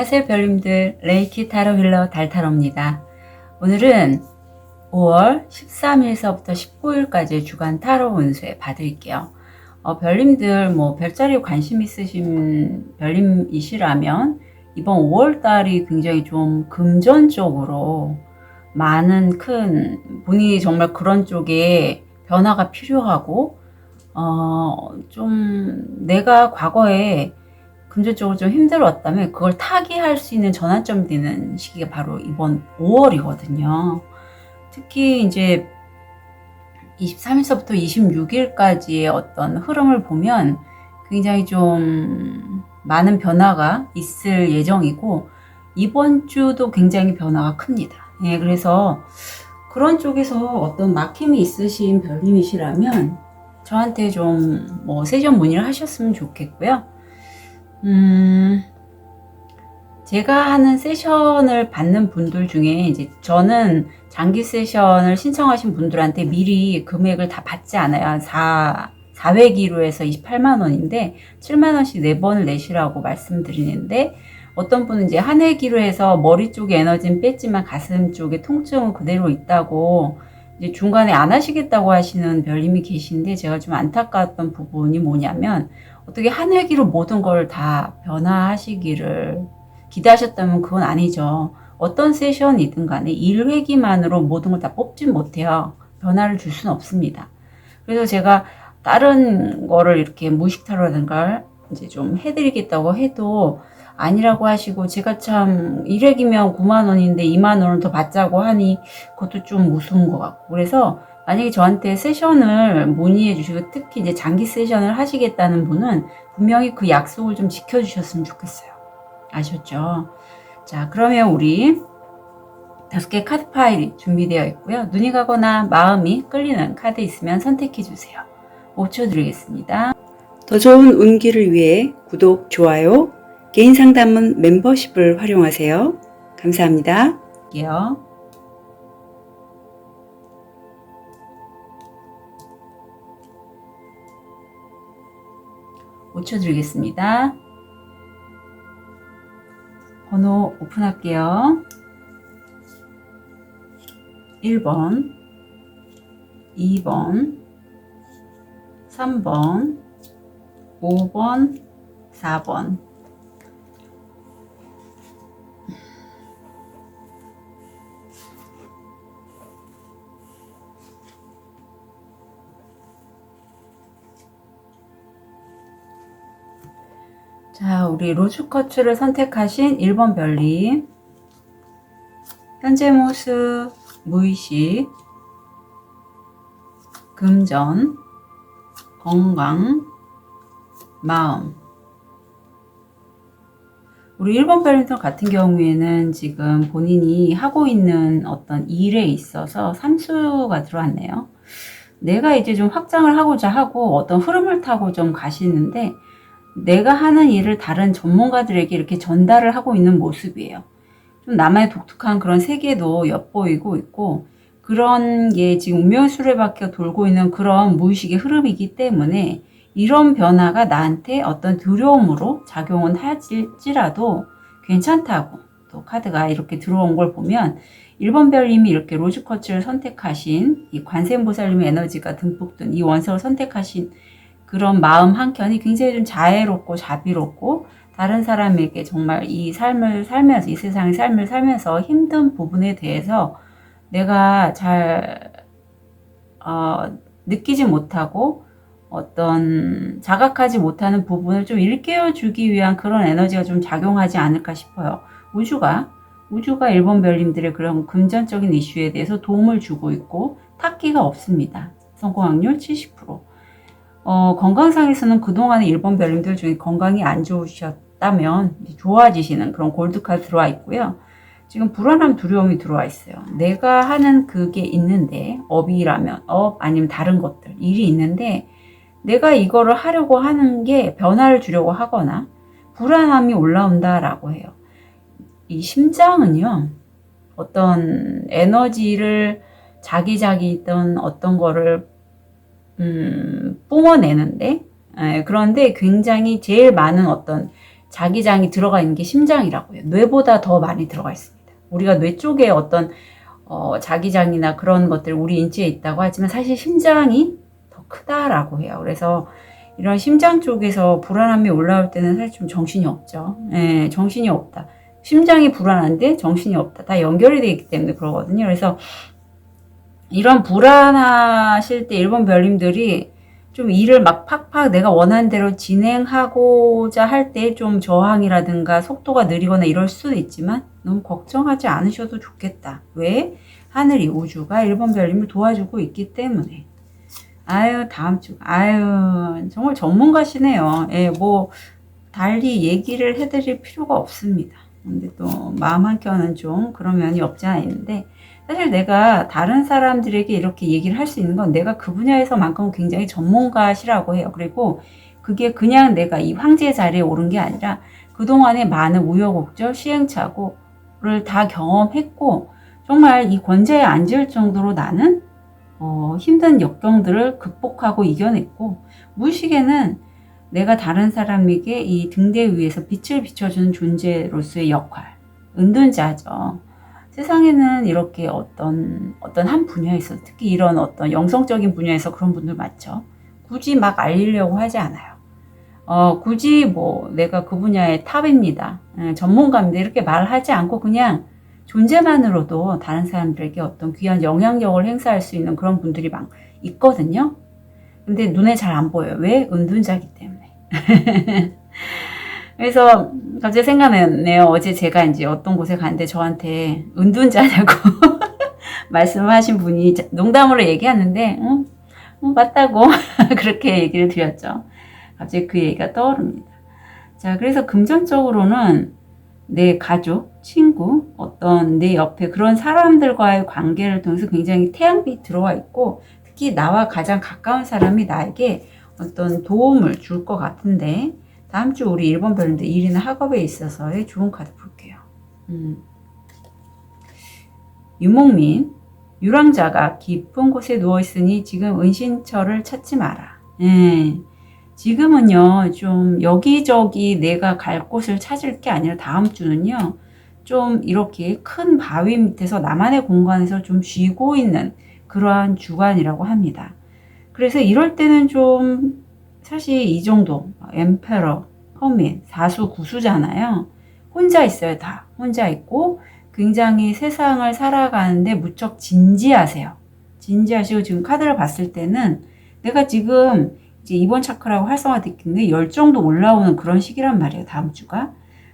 안녕하세요 별님들, 레이키 타로 힐러 달타로입니다. 오늘은 5월 13일서부터 19일까지 주간 타로 운세 봐드릴게요. 별님들 별자리에 관심 있으신 별님이시라면 이번 5월달이 굉장히 좀 금전적으로 많은 본인이 정말 그런 쪽에 변화가 필요하고 좀 내가 과거에 금전적으로 좀 힘들었다면 그걸 타개할 수 있는 전환점 되는 시기가 바로 이번 5월이거든요. 특히 이제 23일서부터 26일까지의 어떤 흐름을 보면 굉장히 좀 많은 변화가 있을 예정이고 이번 주도 굉장히 변화가 큽니다. 예, 그래서 그런 쪽에서 어떤 막힘이 있으신 별님이시라면 저한테 좀 세션 문의를 하셨으면 좋겠고요. 제가 하는 세션을 받는 분들 중에 이제 저는 장기 세션을 신청하신 분들한테 미리 금액을 다 받지 않아요. 4회기로 해서 28만원인데 7만원씩 4번을 내시라고 말씀드리는데 어떤 분은 이제 한 회기로 해서 머리 쪽에 에너지는 뺐지만 가슴 쪽에 통증은 그대로 있다고 이제 중간에 안 하시겠다고 하시는 별님이 계신데 제가 좀 안타까웠던 부분이 뭐냐면 어떻게 한 회기로 모든 걸 다 변화하시기를 기대하셨다면 그건 아니죠. 어떤 세션이든 간에 1회기만으로 모든 걸 다 뽑진 못해요. 변화를 줄 수는 없습니다. 그래서 제가 다른 거를 이렇게 무식타로라든가 이제 좀 해드리겠다고 해도 아니라고 하시고 제가 참 1회기면 9만원인데 2만원을 더 받자고 하니 그것도 좀 무서운 것 같고 그래서 만약에 저한테 세션을 문의해 주시고 특히 이제 장기 세션을 하시겠다는 분은 분명히 그 약속을 좀 지켜주셨으면 좋겠어요. 아셨죠? 자, 그러면 우리 5개 카드 파일이 준비되어 있고요. 눈이 가거나 마음이 끌리는 카드 있으면 선택해 주세요. 5초 드리겠습니다. 더 좋은 운기를 위해 구독, 좋아요, 개인 상담은 멤버십을 활용하세요. 감사합니다. 할게요. (5초) 드리겠습니다. 번호 오픈할게요. 1번, 2번, 3번, 5번, 4번. 자, 우리 로즈쿼츠를 선택하신 1번 별님. 현재 모습, 무의식, 금전, 건강, 마음. 우리 1번 별님들 같은 경우에는 지금 본인이 하고 있는 어떤 일에 있어서 삼수가 들어왔네요. 내가 이제 좀 확장을 하고자 하고 어떤 흐름을 타고 좀 가시는데 내가 하는 일을 다른 전문가들에게 이렇게 전달을 하고 있는 모습이에요. 좀 나만의 독특한 그런 세계도 엿보이고 있고 그런 게 지금 운명의 수레바퀴가 돌고 있는 그런 무의식의 흐름이기 때문에 이런 변화가 나한테 어떤 두려움으로 작용은 할지라도 괜찮다고 또 카드가 이렇게 들어온 걸 보면 1번 별님이 이렇게 로즈쿼츠를 선택하신 이 관세음보살님의 에너지가 듬뿍 든 이 원석을 선택하신 그런 마음 한켠이 굉장히 좀 자애롭고 자비롭고 다른 사람에게 정말 이 삶을 살면서 이 세상의 삶을 살면서 힘든 부분에 대해서 내가 잘 느끼지 못하고 어떤 자각하지 못하는 부분을 좀 일깨워 주기 위한 그런 에너지가 좀 작용하지 않을까 싶어요. 우주가 1번 별님들의 그런 금전적인 이슈에 대해서 도움을 주고 있고 탁기가 없습니다. 성공 확률 70%. 건강상에서는 그동안의 1번 별님들 중에 건강이 안 좋으셨다면 좋아지시는 그런 골드카드 들어와 있고요. 지금 불안함, 두려움이 들어와 있어요. 내가 하는 그게 있는데 업이라면 업 아니면 다른 것들 일이 있는데 내가 이거를 하려고 하는 게 변화를 주려고 하거나 불안함이 올라온다라고 해요. 이 심장은요 어떤 에너지를 자기있던 어떤 거를 뿜어내는데 그런데 굉장히 제일 많은 어떤 자기장이 들어가 있는 게 심장이라고 해요. 뇌보다 더 많이 들어가 있습니다. 우리가 뇌 쪽에 어떤 자기장이나 그런 것들 우리 인체에 있다고 하지만 사실 심장이 더 크다라고 해요. 그래서 이런 심장 쪽에서 불안함이 올라올 때는 사실 좀 정신이 없죠. 예, 정신이 없다. 심장이 불안한데 정신이 없다. 다 연결이 되어 있기 때문에 그러거든요. 그래서 이런 불안하실 때 일본 별님들이 좀 일을 막 팍팍 내가 원하는 대로 진행하고자 할 때 좀 저항이라든가 속도가 느리거나 이럴 수도 있지만 너무 걱정하지 않으셔도 좋겠다. 왜? 하늘이 우주가 일본 별님을 도와주고 있기 때문에. 아유, 다음 주, 아유, 정말 전문가시네요. 예, 뭐, 달리 얘기를 해드릴 필요가 없습니다. 근데 또, 마음 한켠은 좀 그런 면이 없지 않아 있는데, 사실 내가 다른 사람들에게 이렇게 얘기를 할 수 있는 건 내가 그 분야에서만큼은 굉장히 전문가시라고 해요. 그리고 그게 그냥 내가 이 황제 자리에 오른 게 아니라 그동안에 많은 우여곡절, 시행착오를 다 경험했고, 정말 이 권좌에 앉을 정도로 나는 힘든 역경들을 극복하고 이겨냈고, 무의식에는 내가 다른 사람에게 이 등대 위에서 빛을 비춰주는 존재로서의 역할, 은둔자죠. 세상에는 이렇게 어떤 한 분야에서, 특히 이런 어떤 영성적인 분야에서 그런 분들 많죠. 굳이 막 알리려고 하지 않아요. 굳이 뭐 내가 그 분야의 탑입니다. 전문가입니다. 이렇게 말하지 않고 그냥 존재만으로도 다른 사람들에게 어떤 귀한 영향력을 행사할 수 있는 그런 분들이 있거든요. 근데 눈에 잘 안 보여요. 왜? 은둔자기 때문에. 그래서 갑자기 생각나네요. 어제 제가 이제 어떤 곳에 갔는데 저한테 은둔자냐고 말씀하신 분이 농담으로 얘기하는데, 맞다고 그렇게 얘기를 드렸죠. 갑자기 그 얘기가 떠오릅니다. 자, 그래서 금전적으로는 내 가족, 친구, 어떤 내 옆에 그런 사람들과의 관계를 통해서 굉장히 태양빛이 들어와 있고, 특히 나와 가장 가까운 사람이 나에게 어떤 도움을 줄 것 같은데, 다음 주 우리 일본 별님들 일이나 학업에 있어서의 좋은 카드 볼게요. 유목민, 유랑자가 깊은 곳에 누워있으니 지금 은신처를 찾지 마라. 지금은요, 좀 여기저기 내가 갈 곳을 찾을 게 아니라 다음 주는요, 좀 이렇게 큰 바위 밑에서 나만의 공간에서 좀 쉬고 있는 그러한 주간이라고 합니다. 그래서 이럴 때는 좀 사실 이 정도, 엠페러, 허민, 사수, 구수잖아요. 혼자 있어요, 다. 혼자 있고 굉장히 세상을 살아가는데 무척 진지하세요. 진지하시고 지금 카드를 봤을 때는 내가 지금 이제 이번 차크라고 활성화됐겠는데 열정도 올라오는 그런 시기란 말이에요, 다음 주가.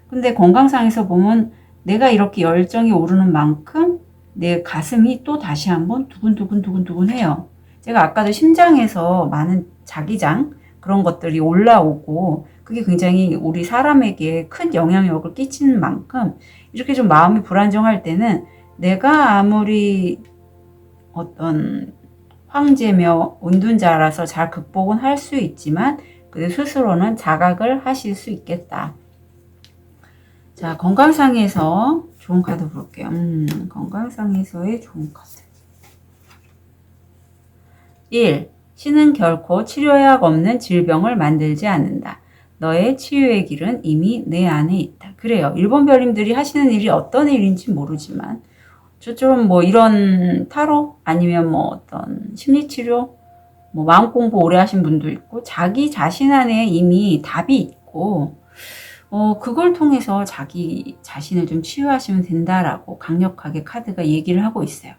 근데 건강상에서 보면 내가 이렇게 열정이 오르는 만큼 내 가슴이 또 다시 한번 두근두근 해요. 제가 아까도 심장에서 많은 자기장 그런 것들이 올라오고 그게 굉장히 우리 사람에게 큰 영향력을 끼치는 만큼 이렇게 좀 마음이 불안정할 때는 내가 아무리 어떤 황제며 은둔자라서 잘 극복은 할 수 있지만 그 스스로는 자각을 하실 수 있겠다. 자, 건강상에서 좋은 카드 볼게요. 건강상에서의 좋은 카드. 1. 신은 결코 치료약 없는 질병을 만들지 않는다. 너의 치유의 길은 이미 내 안에 있다. 그래요. 일본 별님들이 하시는 일이 어떤 일인지 모르지만 저처럼 뭐 이런 타로 아니면 뭐 어떤 심리치료 뭐 마음 공부 오래 하신 분도 있고 자기 자신 안에 이미 답이 있고 그걸 통해서 자기 자신을 좀 치유하시면 된다라고 강력하게 카드가 얘기를 하고 있어요.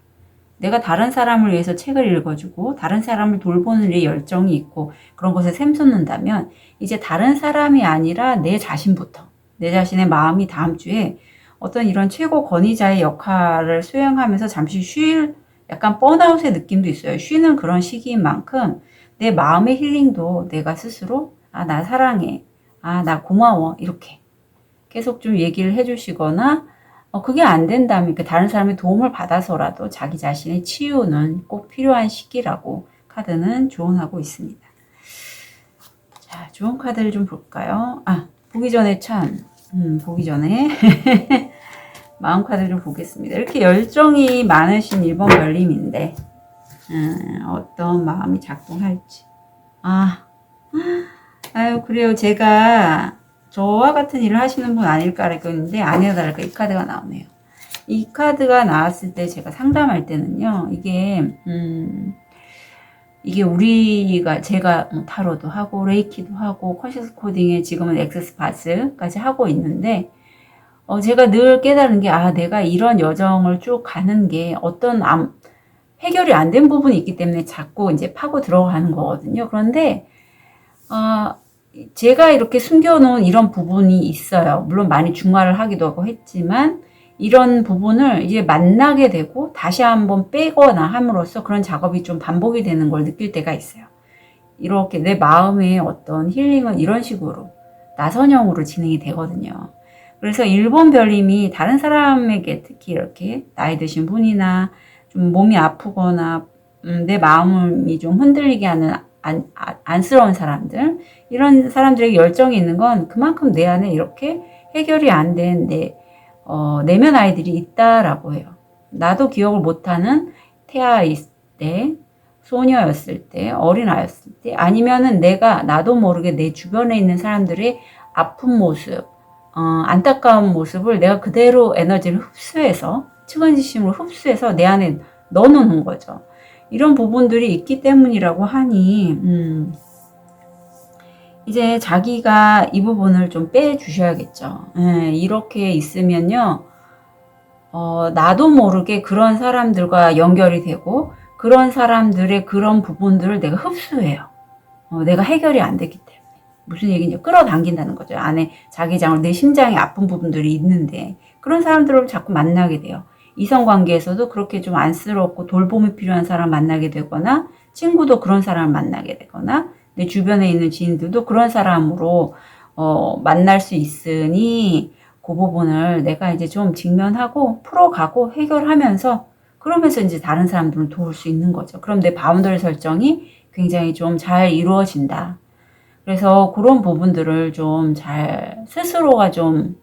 내가 다른 사람을 위해서 책을 읽어주고 다른 사람을 돌보는 일에 열정이 있고 그런 것에 샘솟는다면 이제 다른 사람이 아니라 내 자신부터 내 자신의 마음이 다음 주에 어떤 이런 최고 권위자의 역할을 수행하면서 잠시 쉴 약간 번아웃의 느낌도 있어요. 쉬는 그런 시기인 만큼 내 마음의 힐링도 내가 스스로 나 사랑해, 나 고마워 이렇게 계속 좀 얘기를 해주시거나 그게 안 된다면 다른 사람의 도움을 받아서라도 자기 자신의 치유는 꼭 필요한 시기라고 카드는 조언하고 있습니다. 자, 좋은 카드를 좀 볼까요? 보기 전에 보기 전에 마음 카드 좀 보겠습니다. 이렇게 열정이 많으신 일본 별님인데 어떤 마음이 작동할지. 아유 그래요. 제가 저와 같은 일을 하시는 분 아닐까라고 했는데 아니나 다를까 이 카드가 나오네요. 이 카드가 나왔을 때 제가 상담할 때는요, 이게 제가 타로도 하고 레이키도 하고 컨셔스 코딩에 지금은 엑세스 바스까지 하고 있는데, 제가 늘 깨달은 게, 내가 이런 여정을 쭉 가는 게 해결이 안 된 부분이 있기 때문에 자꾸 이제 파고 들어가는 거거든요. 그런데, 제가 이렇게 숨겨놓은 이런 부분이 있어요. 물론 많이 중화를 하기도 하고 했지만, 이런 부분을 이제 만나게 되고 다시 한번 빼거나 함으로써 그런 작업이 좀 반복이 되는 걸 느낄 때가 있어요. 이렇게 내 마음의 어떤 힐링은 이런 식으로 나선형으로 진행이 되거든요. 그래서 1번 별님이 다른 사람에게 특히 이렇게 나이 드신 분이나 좀 몸이 아프거나 내 마음이 좀 흔들리게 하는 안쓰러운 사람들, 이런 사람들에게 열정이 있는 건 그만큼 내 안에 이렇게 해결이 안 된 내면 아이들이 있다라고 해요. 나도 기억을 못하는 태아일 때, 소녀였을 때, 어린아이였을 때, 아니면은 나도 모르게 내 주변에 있는 사람들의 아픈 모습, 안타까운 모습을 내가 그대로 에너지를 흡수해서, 측은지심으로 흡수해서 내 안에 넣어놓는 거죠. 이런 부분들이 있기 때문이라고 하니, 이제 자기가 이 부분을 좀 빼주셔야겠죠. 이렇게 있으면요, 나도 모르게 그런 사람들과 연결이 되고, 그런 사람들의 그런 부분들을 내가 흡수해요. 내가 해결이 안 됐기 때문에. 무슨 얘기냐, 끌어당긴다는 거죠. 안에 자기장으로 내 심장에 아픈 부분들이 있는데, 그런 사람들을 자꾸 만나게 돼요. 이성관계에서도 그렇게 좀 안쓰럽고 돌봄이 필요한 사람 만나게 되거나, 친구도 그런 사람을 만나게 되거나, 내 주변에 있는 지인들도 그런 사람으로 만날 수 있으니 그 부분을 내가 이제 좀 직면하고 풀어가고 해결하면서, 그러면서 이제 다른 사람들을 도울 수 있는 거죠. 그럼 내 바운더리 설정이 굉장히 좀 잘 이루어진다. 그래서 그런 부분들을 좀 잘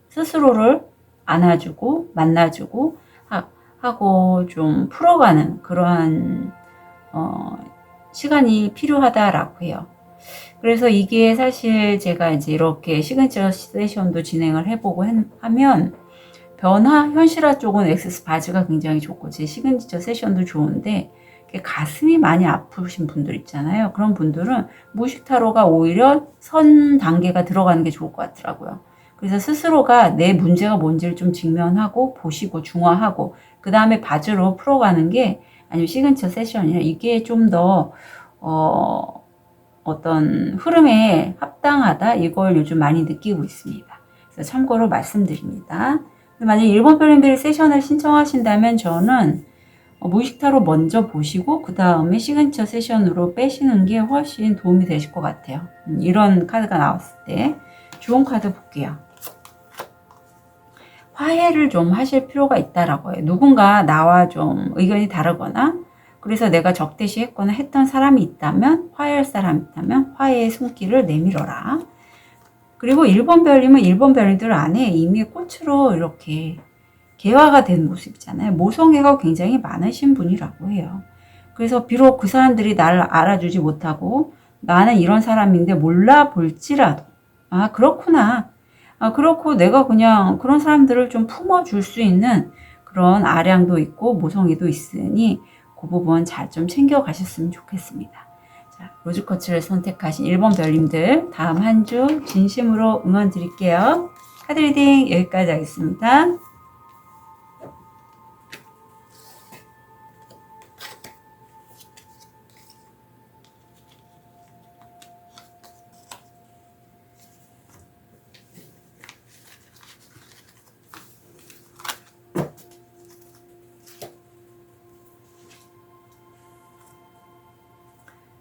스스로를 안아주고 만나주고 하고 좀 풀어가는 그러한 시간이 필요하다라고 해요. 그래서 이게 사실 제가 이제 이렇게 시그니처 세션도 진행을 해보고 하면 현실화 쪽은 엑세스 바즈가 굉장히 좋고 제 시그니처 세션도 좋은데 가슴이 많이 아프신 분들 있잖아요. 그런 분들은 무의식 타로가 오히려 선 단계가 들어가는 게 좋을 것 같더라고요. 그래서 스스로가 내 문제가 뭔지를 좀 직면하고 보시고 중화하고 그 다음에 바즈로 풀어가는 게, 아니면 시그니처 세션이나 이게 좀 더 어떤 흐름에 합당하다, 이걸 요즘 많이 느끼고 있습니다. 그래서 참고로 말씀드립니다. 만약에 1번 별님들이 세션을 신청하신다면 저는 무의식 타로 먼저 보시고 그 다음에 시그니처 세션으로 빼시는 게 훨씬 도움이 되실 것 같아요. 이런 카드가 나왔을 때 좋은 카드 볼게요. 화해를 좀 하실 필요가 있다라고 해요. 누군가 나와 좀 의견이 다르거나, 그래서 내가 적대시했거나 했던 사람이 있다면, 화해할 사람이 있다면 화해의 손길을 내밀어라. 그리고 1번 별님은 1번 별님들 안에 이미 꽃으로 이렇게 개화가 된 모습이잖아요. 모성애가 굉장히 많으신 분이라고 해요. 그래서 비록 그 사람들이 나를 알아주지 못하고 나는 이런 사람인데 몰라볼지라도, 그렇구나. 그렇고 내가 그냥 그런 사람들을 좀 품어줄 수 있는 그런 아량도 있고 모성애도 있으니 그 부분 잘 좀 챙겨가셨으면 좋겠습니다. 자, 로즈코치를 선택하신 1번 별님들 다음 한 주 진심으로 응원 드릴게요. 카드 리딩 여기까지 하겠습니다.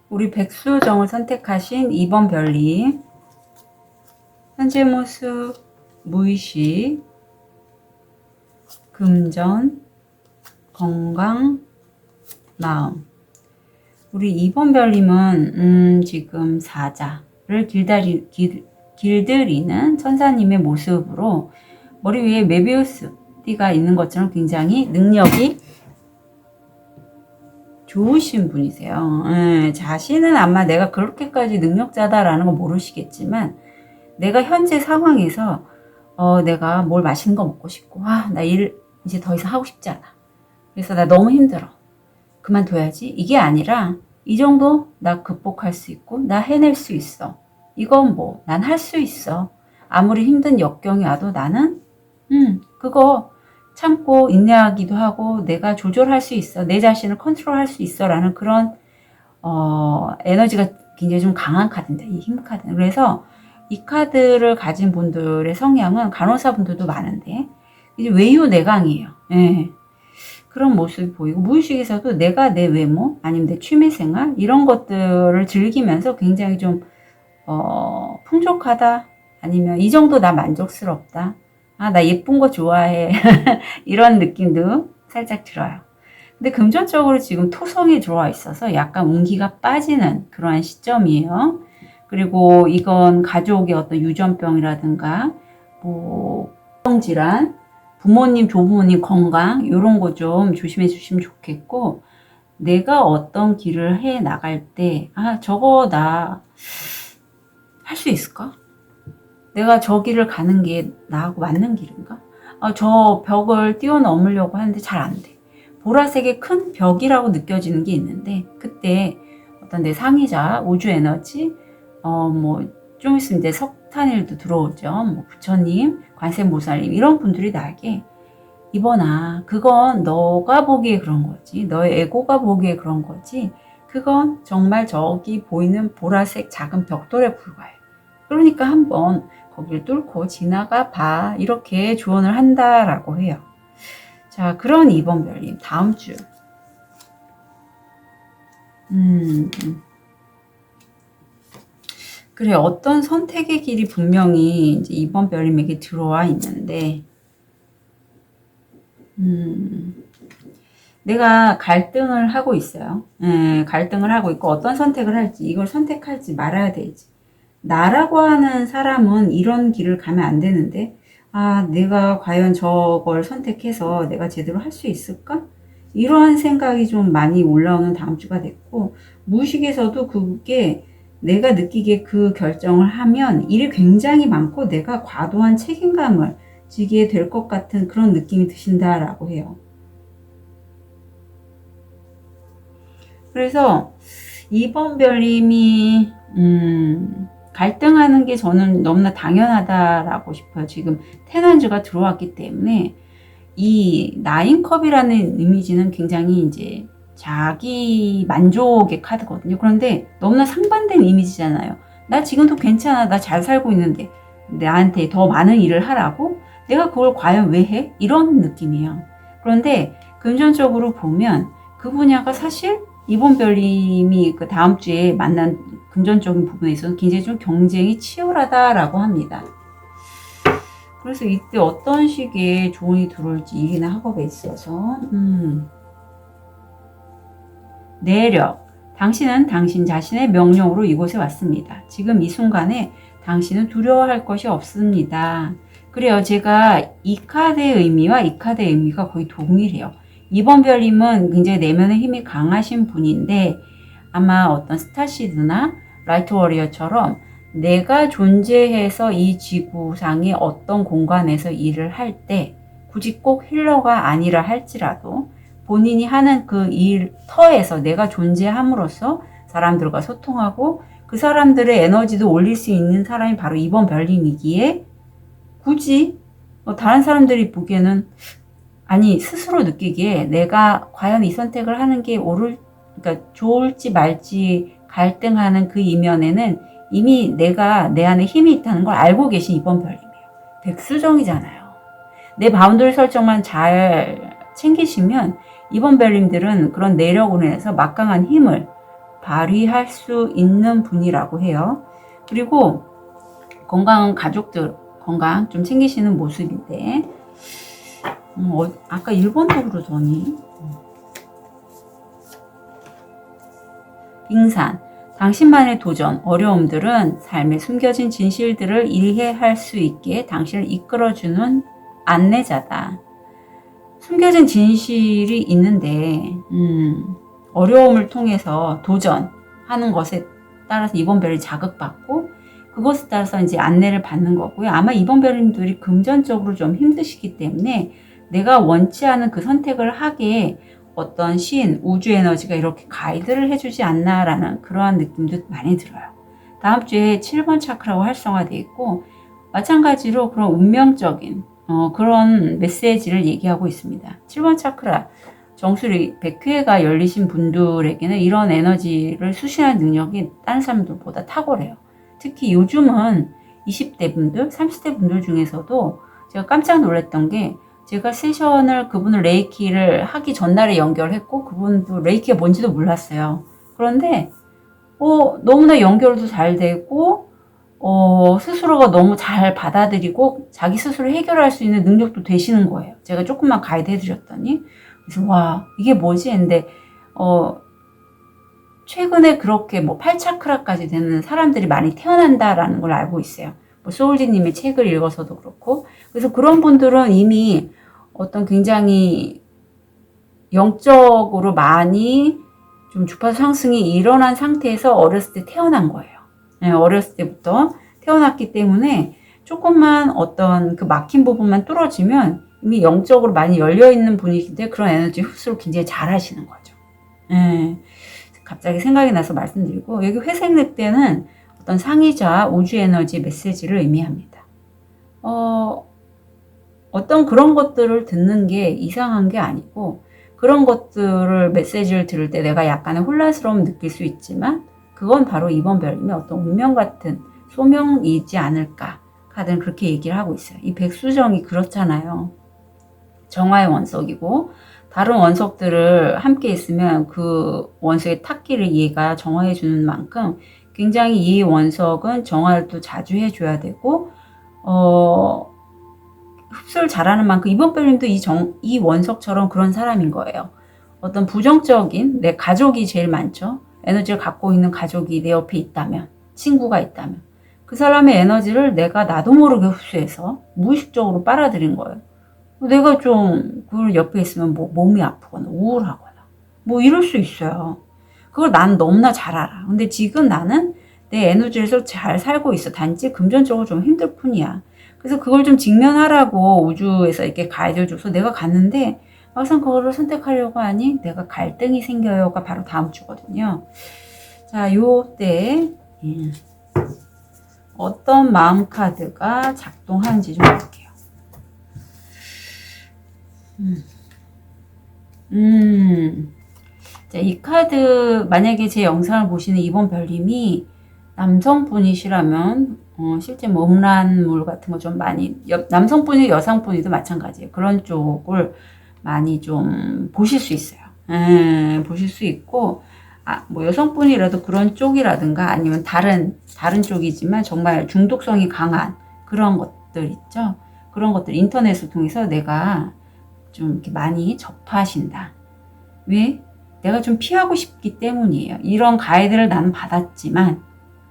우리 백수정을 선택하신 2번 별님, 현재 모습, 무의식, 금전, 건강, 마음. 우리 2번 별님은 지금 사자를 길들이는 천사님의 모습으로 머리 위에 메비우스 띠가 있는 것처럼 굉장히 능력이 좋으신 분이세요. 자신은 아마 내가 그렇게까지 능력자다라는 거 모르시겠지만 내가 현재 상황에서 내가 뭘 맛있는 거 먹고 싶고 나 일 이제 더 이상 하고 싶지 않아. 그래서 나 너무 힘들어. 그만둬야지. 이게 아니라 이 정도 나 극복할 수 있고 나 해낼 수 있어. 이건 뭐 난 할 수 있어. 아무리 힘든 역경이 와도 나는 그거 참고 인내하기도 하고 내가 조절할 수 있어. 내 자신을 컨트롤할 수 있어. 라는 그런 에너지가 굉장히 좀 강한 카드입니다. 이 힘 카드는. 그래서 이 카드를 가진 분들의 성향은 간호사분들도 많은데 이제 외유내강이에요. 예. 그런 모습이 보이고 무의식에서도 내가 내 외모 아니면 내 취미생활 이런 것들을 즐기면서 굉장히 좀 풍족하다 아니면 이 정도 나 만족스럽다 나 예쁜 거 좋아해 이런 느낌도 살짝 들어요. 근데 금전적으로 지금 토성이 들어와 있어서 약간 운기가 빠지는 그러한 시점이에요. 그리고 이건 가족의 어떤 유전병이라든가 뭐 질환 부모님, 조부모님 건강 이런 거 좀 조심해 주시면 좋겠고 내가 어떤 길을 해 나갈 때 저거 나 할 수 있을까? 내가 저 길을 가는 게 나하고 맞는 길인가? 저 벽을 뛰어넘으려고 하는데 잘 안 돼. 보라색의 큰 벽이라고 느껴지는 게 있는데 그때 어떤 내 상의자, 우주 에너지 좀 있으면 이제 석탄일도 들어오죠. 뭐 부처님, 관세음보살님 이런 분들이 나에게 이번아 그건 너가 보기에 그런 거지. 너의 에고가 보기에 그런 거지. 그건 정말 저기 보이는 보라색 작은 벽돌에 불과해. 그러니까 한번 거기를 뚫고 지나가 봐. 이렇게 조언을 한다라고 해요. 자, 그런 2번 별님 다음 주. 그래, 어떤 선택의 길이 분명히 이제 2번 별님에게 들어와 있는데, 내가 갈등을 하고 있어요. 갈등을 하고 있고, 어떤 선택을 할지, 이걸 선택할지 말아야 될지. 나라고 하는 사람은 이런 길을 가면 안 되는데, 내가 과연 저걸 선택해서 내가 제대로 할 수 있을까? 이러한 생각이 좀 많이 올라오는 다음 주가 됐고, 무의식에서도 그게 내가 느끼기에 그 결정을 하면 일이 굉장히 많고 내가 과도한 책임감을 지게 될 것 같은 그런 느낌이 드신다라고 해요. 그래서 2번 별님이 갈등하는 게 저는 너무나 당연하다라고 싶어요. 지금 테넌즈가 들어왔기 때문에 이 나인컵이라는 이미지는 굉장히 이제 자기 만족의 카드거든요. 그런데 너무나 상반된 이미지잖아요. 나 지금도 괜찮아. 나 잘 살고 있는데 나한테 더 많은 일을 하라고? 내가 그걸 과연 왜 해? 이런 느낌이에요. 그런데 금전적으로 보면 그 분야가 사실 이번 별님이 그 다음 주에 만난 금전적인 부분에 있어서 굉장히 좀 경쟁이 치열하다라고 합니다. 그래서 이때 어떤 식의 조언이 들어올지 일이나 학업에 있어서 내력. 당신은 당신 자신의 명령으로 이곳에 왔습니다. 지금 이 순간에 당신은 두려워할 것이 없습니다. 그래요. 제가 이 카드의 의미와 이 카드의 의미가 거의 동일해요. 2번 별님은 굉장히 내면의 힘이 강하신 분인데 아마 어떤 스타시드나 라이트 워리어처럼 내가 존재해서 이 지구상의 어떤 공간에서 일을 할 때 굳이 꼭 힐러가 아니라 할지라도 본인이 하는 그 일 터에서 내가 존재함으로써 사람들과 소통하고 그 사람들의 에너지도 올릴 수 있는 사람이 바로 2번 별님이기에 굳이 다른 사람들이 보기에는 스스로 느끼기에 내가 과연 이 선택을 하는 게 그러니까 좋을지 말지 갈등하는 그 이면에는 이미 내가 내 안에 힘이 있다는 걸 알고 계신 2번 별님이에요. 백수정이잖아요. 내 바운더리 설정만 잘 챙기시면 2번 별님들은 그런 내력으로 인해서 막강한 힘을 발휘할 수 있는 분이라고 해요. 그리고 건강한 가족들 건강 좀 챙기시는 모습인데 아까 1번도 그러더니 빙산 당신만의 도전, 어려움들은 삶의 숨겨진 진실들을 이해할 수 있게 당신을 이끌어주는 안내자다. 숨겨진 진실이 있는데 어려움을 통해서 도전하는 것에 따라서 2번 별이 자극받고 그것에 따라서 이제 안내를 받는 거고요. 아마 이번 별님들이 금전적으로 좀 힘드시기 때문에 내가 원치 않은 그 선택을 하게 어떤 신, 우주 에너지가 이렇게 가이드를 해주지 않나라는 그러한 느낌도 많이 들어요. 다음 주에 7번 차크라고 활성화되어 있고 마찬가지로 그런 운명적인 그런 메시지를 얘기하고 있습니다. 7번 차크라 정수리 100회가 열리신 분들에게는 이런 에너지를 수신할 능력이 다른 사람들보다 탁월해요. 특히 요즘은 20대 분들, 30대 분들 중에서도 제가 깜짝 놀랐던 게 제가 세션을 그분을 레이키를 하기 전날에 연결했고 그분도 레이키가 뭔지도 몰랐어요. 그런데 너무나 연결도 잘 되고 스스로가 너무 잘 받아들이고 자기 스스로 해결할 수 있는 능력도 되시는 거예요. 제가 조금만 가이드 해드렸더니 그래서 와 이게 뭐지 했는데 최근에 그렇게 뭐 8차크라까지 되는 사람들이 많이 태어난다라는 걸 알고 있어요. 뭐 소울지님의 책을 읽어서도 그렇고 그래서 그런 분들은 이미 어떤 굉장히 영적으로 많이 좀 주파수 상승이 일어난 상태에서 어렸을 때 태어난 거예요. 네, 어렸을 때부터 태어났기 때문에 조금만 어떤 그 막힌 부분만 뚫어지면 이미 영적으로 많이 열려있는 분이신데 그런 에너지 흡수를 굉장히 잘 하시는 거죠. 네, 갑자기 생각이 나서 말씀드리고 여기 회색 때는 어떤 상의자 우주 에너지 메시지를 의미합니다. 어떤 그런 것들을 듣는 게 이상한 게 아니고 그런 것들을 메시지를 들을 때 내가 약간의 혼란스러움 느낄 수 있지만 그건 바로 이번 별님의 어떤 운명 같은 소명이지 않을까 카드는 그렇게 얘기를 하고 있어요. 이 백수정이 그렇잖아요. 정화의 원석이고 다른 원석들을 함께 있으면 그 원석의 탁기를 얘가 정화해 주는 만큼 굉장히 이 원석은 정화를 또 자주 해줘야 되고 흡수를 잘하는 만큼 이번 별님도 이 원석처럼 그런 사람인 거예요. 어떤 부정적인 내 가족이 제일 많죠. 에너지를 갖고 있는 가족이 내 옆에 있다면 친구가 있다면 그 사람의 에너지를 내가 나도 모르게 흡수해서 무의식적으로 빨아들인 거예요. 내가 좀 그 옆에 있으면 뭐 몸이 아프거나 우울하거나 뭐 이럴 수 있어요. 그걸 난 너무나 잘 알아. 근데 지금 나는 내 에너지에서 잘 살고 있어. 단지 금전적으로 좀 힘들 뿐이야. 그래서 그걸 좀 직면하라고 우주에서 이렇게 가이드를 줘서 내가 갔는데 막상 그거를 선택하려고 하니 내가 갈등이 생겨요가 바로 다음 주거든요. 자, 요때 어떤 마음 카드가 작동하는지 좀 볼게요. 자, 이 카드 만약에 제 영상을 보시는 이번 별님이 남성분이시라면 실제 뭐 음란물 같은 거 좀 많이 남성분이 여성분이도 마찬가지예요. 그런 쪽을 많이 좀 보실 수 있어요. 보실 수 있고 뭐 여성분이라도 그런 쪽이라든가 아니면 다른 쪽이지만 정말 중독성이 강한 그런 것들 있죠. 그런 것들 인터넷을 통해서 내가 좀 이렇게 많이 접하신다. 왜? 내가 좀 피하고 싶기 때문이에요. 이런 가이드를 나는 받았지만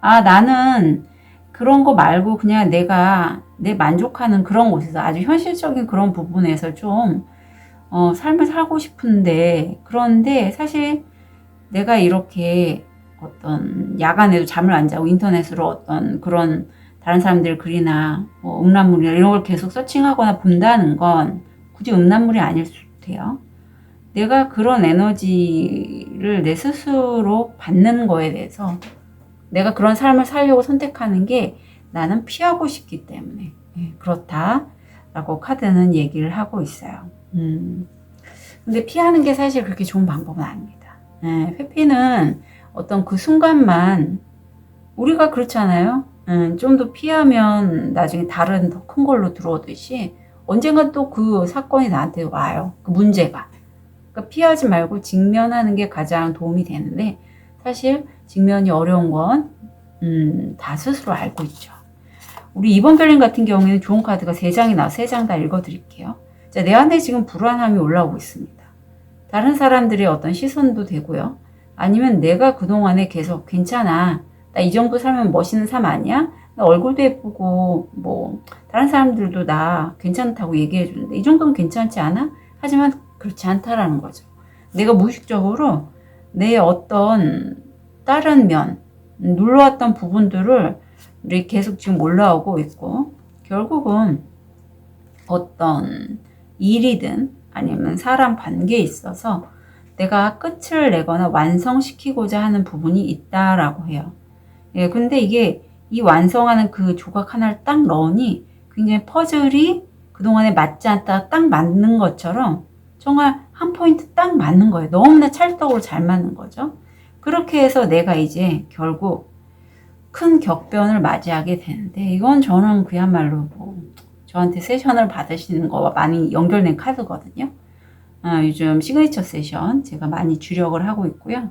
나는 그런 거 말고 그냥 내가 내 만족하는 그런 곳에서 아주 현실적인 그런 부분에서 좀 삶을 살고 싶은데 그런데 사실 내가 이렇게 어떤 야간에도 잠을 안 자고 인터넷으로 어떤 그런 다른 사람들 글이나 뭐 음란물이나 이런 걸 계속 서칭하거나 본다는 건 굳이 음란물이 아닐 수도 돼요. 내가 그런 에너지를 내 스스로 받는 거에 대해서 내가 그런 삶을 살려고 선택하는 게 나는 피하고 싶기 때문에 그렇다라고 카드는 얘기를 하고 있어요. 근데 피하는 게 사실 그렇게 좋은 방법은 아닙니다. 회피는 어떤 그 순간만 우리가 그렇잖아요. 좀 더 피하면 나중에 다른 더 큰 걸로 들어오듯이 언젠가 또 그 사건이 나한테 와요. 그 문제가. 그러니까 피하지 말고 직면하는 게 가장 도움이 되는데 사실 직면이 어려운 건 다 스스로 알고 있죠. 우리 이번 별님 같은 경우에는 좋은 카드가 3장이 나와서 3장 다 읽어드릴게요. 자, 내 안에 지금 불안함이 올라오고 있습니다. 다른 사람들의 어떤 시선도 되고요. 아니면 내가 그동안에 계속 괜찮아. 나 이 정도 살면 멋있는 삶 아니야? 나 얼굴도 예쁘고 뭐 다른 사람들도 나 괜찮다고 얘기해 주는데 이 정도는 괜찮지 않아? 하지만 그렇지 않다라는 거죠. 내가 무의식적으로 내 어떤 다른 면 눌러왔던 부분들을 계속 지금 올라오고 있고, 결국은 어떤 일이든 아니면 사람 관계에 있어서 내가 끝을 내거나 완성시키고자 하는 부분이 있다라고 해요. 예, 근데 이게 이 완성하는 그 조각 하나를 딱 넣으니 굉장히 퍼즐이 그동안에 맞지 않다가 딱 맞는 것처럼 정말 한 포인트 딱 맞는 거예요. 너무나 찰떡으로 잘 맞는 거죠. 그렇게 해서 내가 이제 결국 큰 격변을 맞이하게 되는데, 이건 저는 그야말로 뭐 저한테 세션을 받으시는 거와 많이 연결된 카드거든요. 요즘 시그니처 세션 제가 많이 주력을 하고 있고요.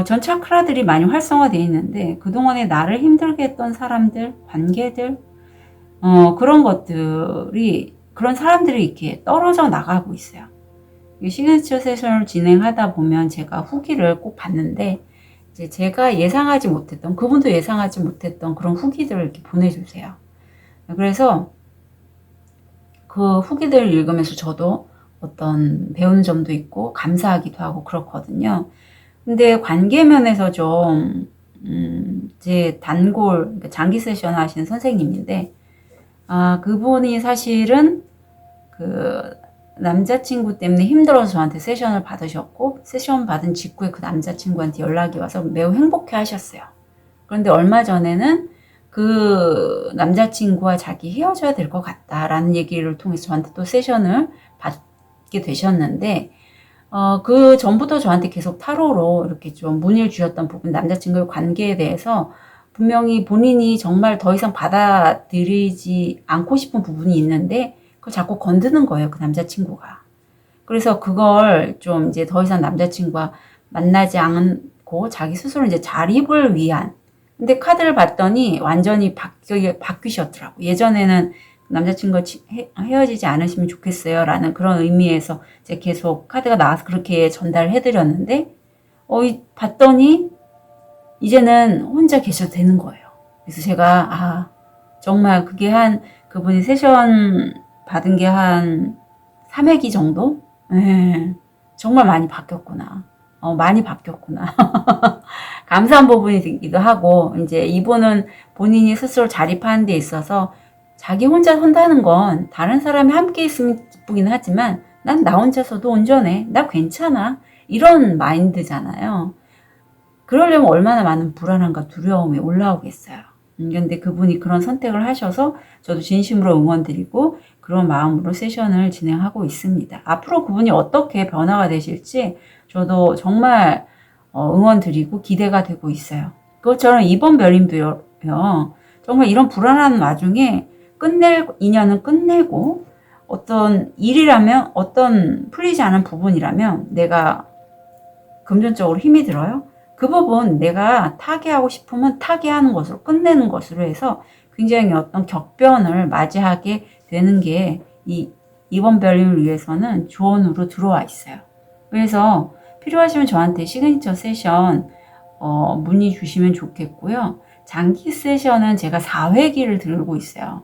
전 차크라들이 많이 활성화되어 있는데 그동안에 나를 힘들게 했던 사람들, 관계들, 그런 것들이, 그런 사람들이 이렇게 떨어져 나가고 있어요. 시그니처 세션을 진행하다 보면 제가 후기를 꼭 봤는데, 이제 제가 예상하지 못했던, 그분도 예상하지 못했던 그런 후기들을 이렇게 보내주세요. 그래서 그 후기들을 읽으면서 저도 어떤 배우는 점도 있고 감사하기도 하고 그렇거든요. 근데 관계면에서 좀 제 단골, 그러니까 장기 세션 하시는 선생님인데, 그분이 사실은 그 남자친구 때문에 힘들어서 저한테 세션을 받으셨고, 세션 받은 직후에 그 남자친구한테 연락이 와서 매우 행복해 하셨어요. 그런데 얼마 전에는 그 남자친구와 자기 헤어져야 될 것 같다라는 얘기를 통해서 저한테 또 세션을 받게 되셨는데, 그 전부터 저한테 계속 타로로 이렇게 좀 문의를 주셨던 부분, 남자친구의 관계에 대해서 분명히 본인이 정말 더 이상 받아들이지 않고 싶은 부분이 있는데 그걸 자꾸 건드는 거예요, 그 남자친구가. 그래서 그걸 좀 이제 더 이상 남자친구와 만나지 않고 자기 스스로 이제 자립을 위한. 근데 카드를 봤더니 완전히 바뀌셨더라고. 예전에는 남자친구가 헤어지지 않으시면 좋겠어요 라는 그런 의미에서 이제 계속 카드가 나와서 그렇게 전달을 해드렸는데, 봤더니 이제는 혼자 계셔도 되는 거예요. 그래서 제가 정말 그게 그분이 세션 받은 게 한 3회기 정도? 네, 정말 많이 바뀌었구나. 많이 바뀌었구나. 감사한 부분이기도 하고, 이제 이분은 본인이 스스로 자립하는 데 있어서 자기 혼자 선다는 건 다른 사람이 함께 있으면 기쁘긴 하지만 난 나 혼자서도 온전해. 나 괜찮아. 이런 마인드잖아요. 그러려면 얼마나 많은 불안함과 두려움이 올라오겠어요. 근데 그분이 그런 선택을 하셔서 저도 진심으로 응원드리고 그런 마음으로 세션을 진행하고 있습니다. 앞으로 그분이 어떻게 변화가 되실지 저도 정말 응원드리고 기대가 되고 있어요. 그것처럼 이번 별님도요. 정말 이런 불안한 와중에 인연은 끝내고, 어떤 일이라면, 어떤 풀리지 않은 부분이라면 내가 금전적으로 힘이 들어요. 그 부분 내가 타개하고 싶으면 타개하는 것으로, 끝내는 것으로 해서 굉장히 어떤 격변을 맞이하게 되는 게 이번 별님을 위해서는 조언으로 들어와 있어요. 그래서 필요하시면 저한테 시그니처 세션 문의 주시면 좋겠고요. 장기 세션은 제가 4회기를 들고 있어요.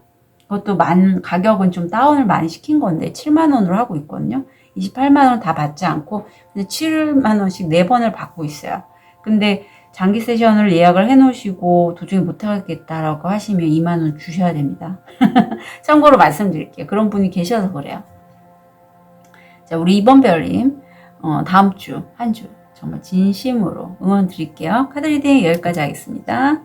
그것도 가격은 좀 다운을 많이 시킨 건데 7만원으로 하고 있거든요. 28만원 다 받지 않고 7만원씩 4번을 받고 있어요. 근데 장기 세션을 예약을 해 놓으시고 도중에 못 하겠다라고 하시면 2만원 주셔야 됩니다. 참고로 말씀드릴게요. 그런 분이 계셔서 그래요. 자, 우리 이번 별님 다음 주 한 주 정말 진심으로 응원 드릴게요. 카드 리딩 여기까지 하겠습니다.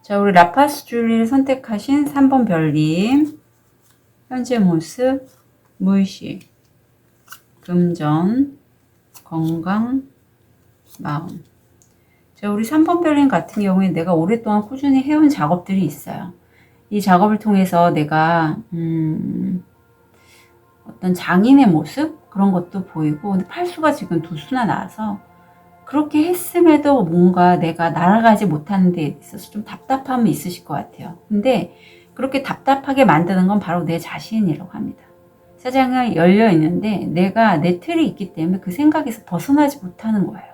자, 우리 라파스 줄리를 선택하신 3번 별님. 현재 모습, 무의식, 금전, 건강, 마음. 자, 우리 3번 별님 같은 경우에 내가 오랫동안 꾸준히 해온 작업들이 있어요. 이 작업을 통해서 내가 어떤 장인의 모습? 그런 것도 보이고, 근데 팔수가 지금 2수나 나와서 그렇게 했음에도 뭔가 내가 날아가지 못하는 데 있어서 좀 답답함이 있으실 것 같아요. 근데 그렇게 답답하게 만드는 건 바로 내 자신이라고 합니다. 세상이 열려 있는데 내가 내 틀이 있기 때문에 그 생각에서 벗어나지 못하는 거예요.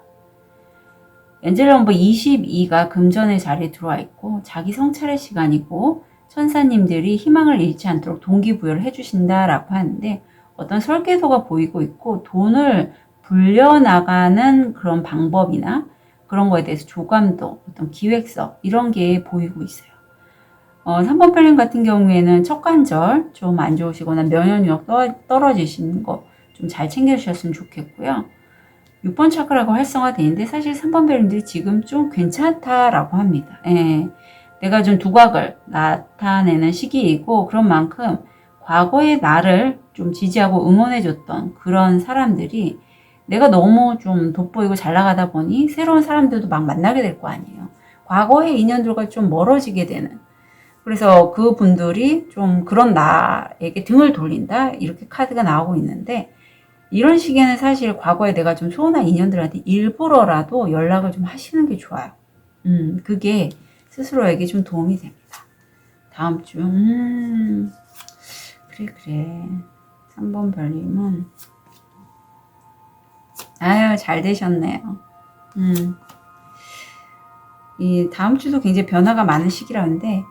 엔젤 넘버 22가 금전의 자리에 들어와 있고 자기 성찰의 시간이고 천사님들이 희망을 잃지 않도록 동기부여를 해주신다라고 하는데 어떤 설계도가 보이고 있고 돈을 불려나가는 그런 방법이나 그런 거에 대해서 조감도, 어떤 기획서 이런 게 보이고 있어요. 3번 편림 같은 경우에는 첫 관절 좀 안 좋으시거나 면역력 떨어지시는 거 좀 잘 챙겨주셨으면 좋겠고요. 6번 차크라고 활성화되어 있는데 사실 3번 별님들이 지금 좀 괜찮다라고 합니다. 예, 내가 좀 두각을 나타내는 시기이고 그런 만큼 과거의 나를 좀 지지하고 응원해줬던 그런 사람들이 내가 너무 좀 돋보이고 잘 나가다 보니 새로운 사람들도 막 만나게 될 거 아니에요. 과거의 인연들과 좀 멀어지게 되는, 그래서 그분들이 좀 그런 나에게 등을 돌린다 이렇게 카드가 나오고 있는데 이런 시기에는 사실 과거에 내가 좀 소원한 인연들한테 일부러라도 연락을 좀 하시는 게 좋아요. 그게 스스로에게 좀 도움이 됩니다. 다음 주, 그래. 3번 별님은, 아유, 잘 되셨네요. 이 다음 주도 굉장히 변화가 많은 시기라는데,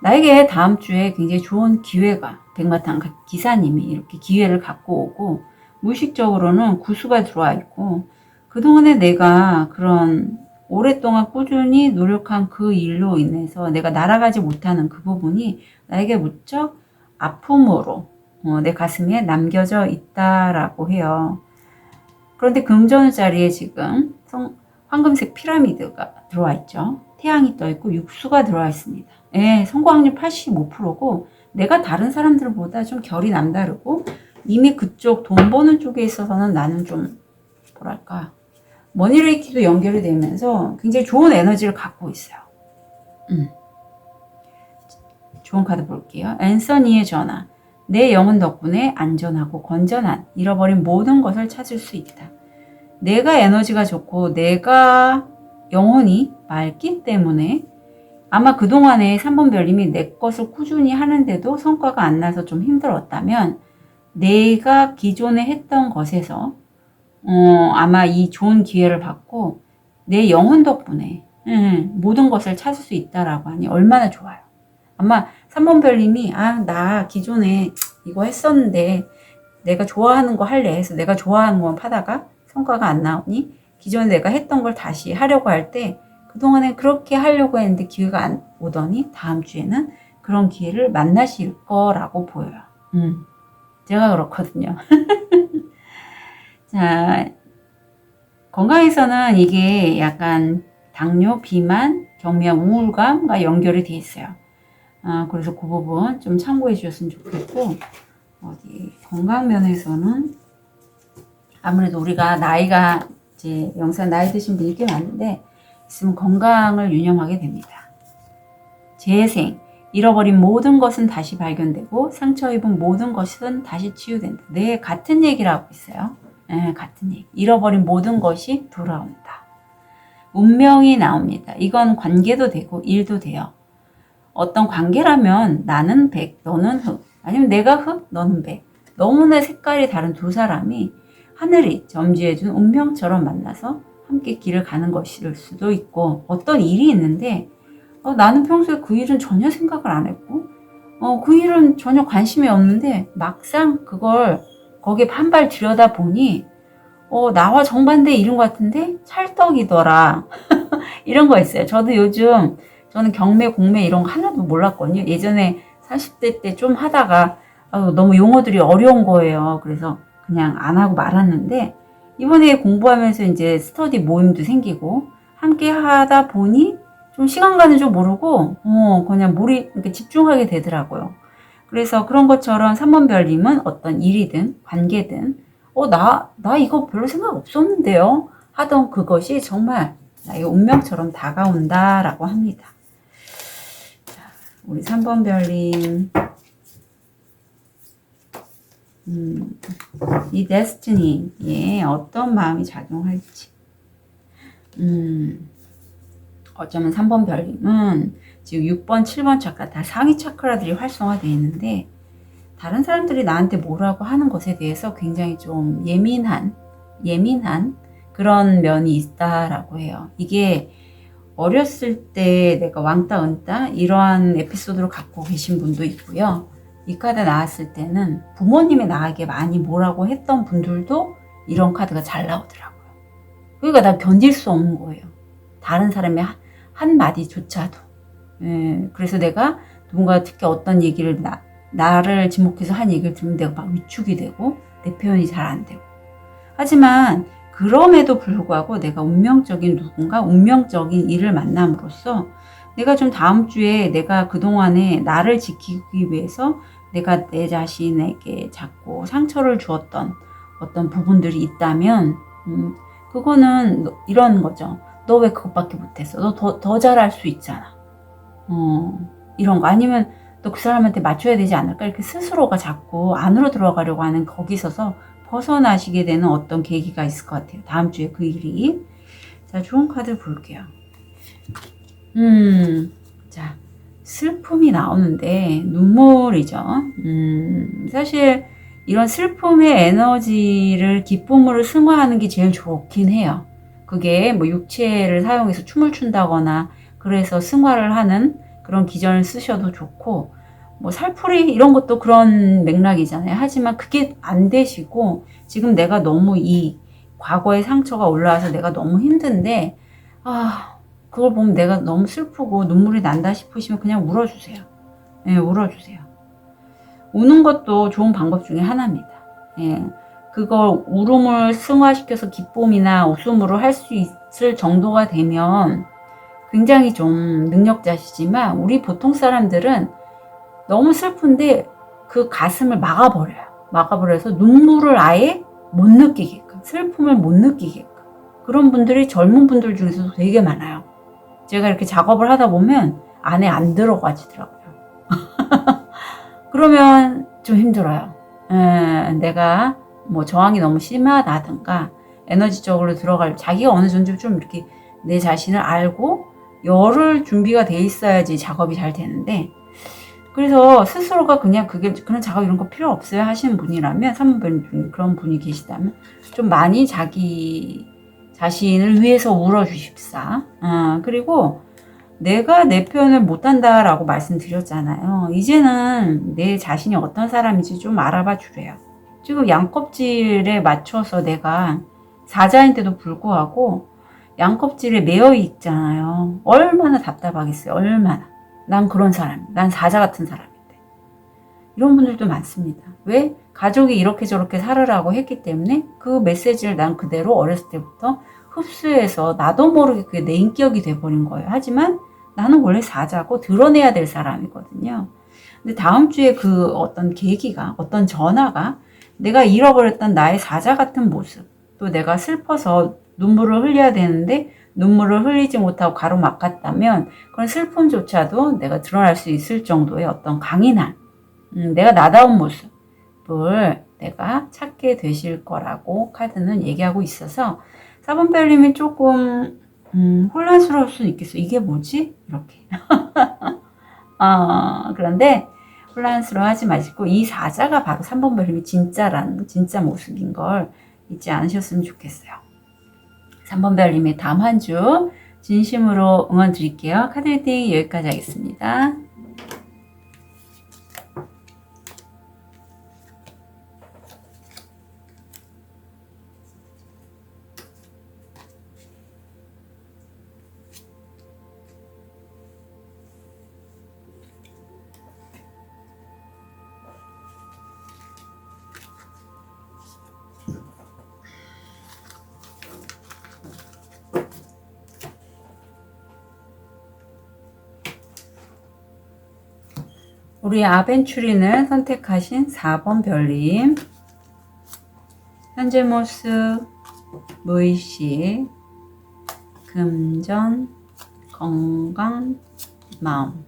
나에게 다음 주에 굉장히 좋은 기회가, 백마탄 기사님이 이렇게 기회를 갖고 오고, 무의식적으로는 구수가 들어와 있고, 그동안에 내가 그런 오랫동안 꾸준히 노력한 그 일로 인해서 내가 날아가지 못하는 그 부분이 나에게 무척 아픔으로 내 가슴에 남겨져 있다라고 해요. 그런데 금전 자리에 지금 황금색 피라미드가 들어와 있죠. 태양이 떠 있고 육수가 들어와 있습니다. 예, 성공 확률 85%고 내가 다른 사람들보다 좀 결이 남다르고 이미 그쪽 돈 버는 쪽에 있어서는 나는 좀 뭐랄까 머니레이키도 연결이 되면서 굉장히 좋은 에너지를 갖고 있어요. 좋은 카드 볼게요. 앤서니의 전화. 내 영혼 덕분에 안전하고 건전한 잃어버린 모든 것을 찾을 수 있다. 내가 에너지가 좋고 내가 영혼이 맑기 때문에 아마 그동안에 3번 별님이 내 것을 꾸준히 하는데도 성과가 안 나서 좀 힘들었다면 내가 기존에 했던 것에서 아마 이 좋은 기회를 받고 내 영혼 덕분에 모든 것을 찾을 수 있다라고 하니 얼마나 좋아요. 아마 3번 별님이 나 기존에 이거 했었는데 내가 좋아하는 거 할래 해서 내가 좋아하는 건 파다가 성과가 안 나오니 기존에 내가 했던 걸 다시 하려고 할 때 그동안에 그렇게 하려고 했는데 기회가 안 오더니 다음 주에는 그런 기회를 만나실 거라고 보여요. 제가 그렇거든요. 자, 건강에서는 이게 약간 당뇨, 비만, 경미한 우울감과 연결이 돼 있어요. 그래서 그 부분 좀 참고해 주셨으면 좋겠고, 건강 면에서는 아무래도 우리가 나이가 이제 영상 나이 드신 분이 꽤 많은데, 있으면 건강을 유념하게 됩니다. 재생, 잃어버린 모든 것은 다시 발견되고, 상처 입은 모든 것은 다시 치유된다. 네, 같은 얘기를 하고 있어요. 네, 같은 얘기. 잃어버린 모든 것이 돌아온다. 운명이 나옵니다. 이건 관계도 되고 일도 돼요. 어떤 관계라면 나는 백, 너는 흑. 아니면 내가 흑, 너는 백. 너무나 색깔이 다른 두 사람이 하늘이 점지해준 운명처럼 만나서 함께 길을 가는 것일 수도 있고 어떤 일이 있는데 나는 평소에 그 일은 전혀 생각을 안 했고 그 일은 전혀 관심이 없는데 막상 그걸 거기에 한 발 들여다 보니 나와 정반대의 일인 것 같은데 찰떡이더라. 이런 거 있어요. 저도 요즘 저는 경매, 공매 이런 거 하나도 몰랐거든요. 예전에 40대 때 좀 하다가 너무 용어들이 어려운 거예요. 그래서 그냥 안 하고 말았는데 이번에 공부하면서 이제 스터디 모임도 생기고 함께 하다 보니 좀 시간 가는 줄 모르고 그냥 그러니까 집중하게 되더라고요. 그래서 그런 것처럼 3번 별님은 어떤 일이든 관계든 나 이거 별로 생각 없었는데요 하던 그것이 정말 나의 운명처럼 다가온다라고 합니다. 자, 우리 3번 별님 이 데스티니에 어떤 마음이 작용할지 어쩌면 3번 별님은 지금 6번, 7번 차크라 다 상위 차크라들이 활성화되어 있는데 다른 사람들이 나한테 뭐라고 하는 것에 대해서 굉장히 좀 예민한 그런 면이 있다라고 해요. 이게 어렸을 때 내가 왕따 은따 이러한 에피소드를 갖고 계신 분도 있고요. 이 카드 나왔을 때는 부모님이 나에게 많이 뭐라고 했던 분들도 이런 카드가 잘 나오더라고요. 그러니까 나 견딜 수 없는 거예요. 다른 사람의 한 마디조차도. 예, 그래서 내가 누군가 특히 어떤 얘기를 나를 지목해서 한 얘기를 들으면 내가 막 위축이 되고 내 표현이 잘 안 되고. 하지만 그럼에도 불구하고 내가 운명적인 일을 만남으로써 내가 좀 다음 주에 내가 그동안에 나를 지키기 위해서 내가 내 자신에게 자꾸 상처를 주었던 어떤 부분들이 있다면 그거는 이런 거죠. 너 왜 그것밖에 못했어? 너 더 잘할 수 있잖아. 이런 거. 아니면 너 그 사람한테 맞춰야 되지 않을까? 이렇게 스스로가 자꾸 안으로 들어가려고 하는 거기서서 벗어나시게 되는 어떤 계기가 있을 것 같아요. 다음 주에 그 일이. 자, 좋은 카드 볼게요. 자, 슬픔이 나오는데 눈물이죠. 사실 이런 슬픔의 에너지를 기쁨으로 승화하는 게 제일 좋긴 해요. 그게 뭐 육체를 사용해서 춤을 춘다거나 그래서 승화를 하는 그런 기전을 쓰셔도 좋고, 뭐 살풀이 이런 것도 그런 맥락이잖아요. 하지만 그게 안 되시고 지금 내가 너무 이 과거의 상처가 올라와서 내가 너무 힘든데 그걸 보면 내가 너무 슬프고 눈물이 난다 싶으시면 그냥 울어주세요. 예, 울어주세요. 우는 것도 좋은 방법 중에 하나입니다. 예, 그걸 울음을 승화시켜서 기쁨이나 웃음으로 할 수 있을 정도가 되면 굉장히 좀 능력자시지만 우리 보통 사람들은 너무 슬픈데 그 가슴을 막아버려요. 막아버려서 눈물을 아예 못 느끼게끔, 슬픔을 못 느끼게끔. 그런 분들이 젊은 분들 중에서도 되게 많아요. 제가 이렇게 작업을 하다 보면 안에 안 들어가지더라고요. 그러면 좀 힘들어요. 내가 뭐 저항이 너무 심하다든가 에너지적으로 자기가 어느 정도 좀 이렇게 내 자신을 알고 열을 준비가 돼 있어야지 작업이 잘 되는데, 그래서 스스로가 그냥 그런 작업 이런 거 필요 없어요 하시는 분이라면, 3번 중에 그런 분이 계시다면 좀 많이 자기 자신을 위해서 울어주십사. 그리고 내가 내 표현을 못한다라고 말씀드렸잖아요. 이제는 내 자신이 어떤 사람인지 좀 알아봐 주래요. 지금 양껍질에 맞춰서 내가 사자인데도 불구하고 양껍질에 매여 있잖아요. 얼마나 답답하겠어요. 얼마나. 난 그런 사람, 난 사자 같은 사람인데. 이런 분들도 많습니다. 왜? 가족이 이렇게 저렇게 살으라고 했기 때문에 그 메시지를 난 그대로 어렸을 때부터 흡수해서 나도 모르게 그게 내 인격이 돼버린 거예요. 하지만 나는 원래 사자고 드러내야 될 사람이거든요. 근데 다음 주에 그 어떤 계기가, 어떤 전화가 내가 잃어버렸던 나의 사자 같은 모습, 또 내가 슬퍼서 눈물을 흘려야 되는데 눈물을 흘리지 못하고 가로막았다면 그런 슬픔조차도 내가 드러날 수 있을 정도의 어떤 강인한 내가 나다운 모습을 내가 찾게 되실 거라고 카드는 얘기하고 있어서 4번 별님이 조금 혼란스러울 수는 있겠어요. 이게 뭐지? 이렇게. 그런데 혼란스러워하지 마시고 이 사자가 바로 3번 별님이 진짜 모습인 걸 잊지 않으셨으면 좋겠어요. 3번 별님의 다음 한 주 진심으로 응원 드릴게요. 카드 리딩 여기까지 하겠습니다. 우리 아벤추리는 선택하신 4번 별님. 현재 모습, 무의식, 금전, 건강, 마음.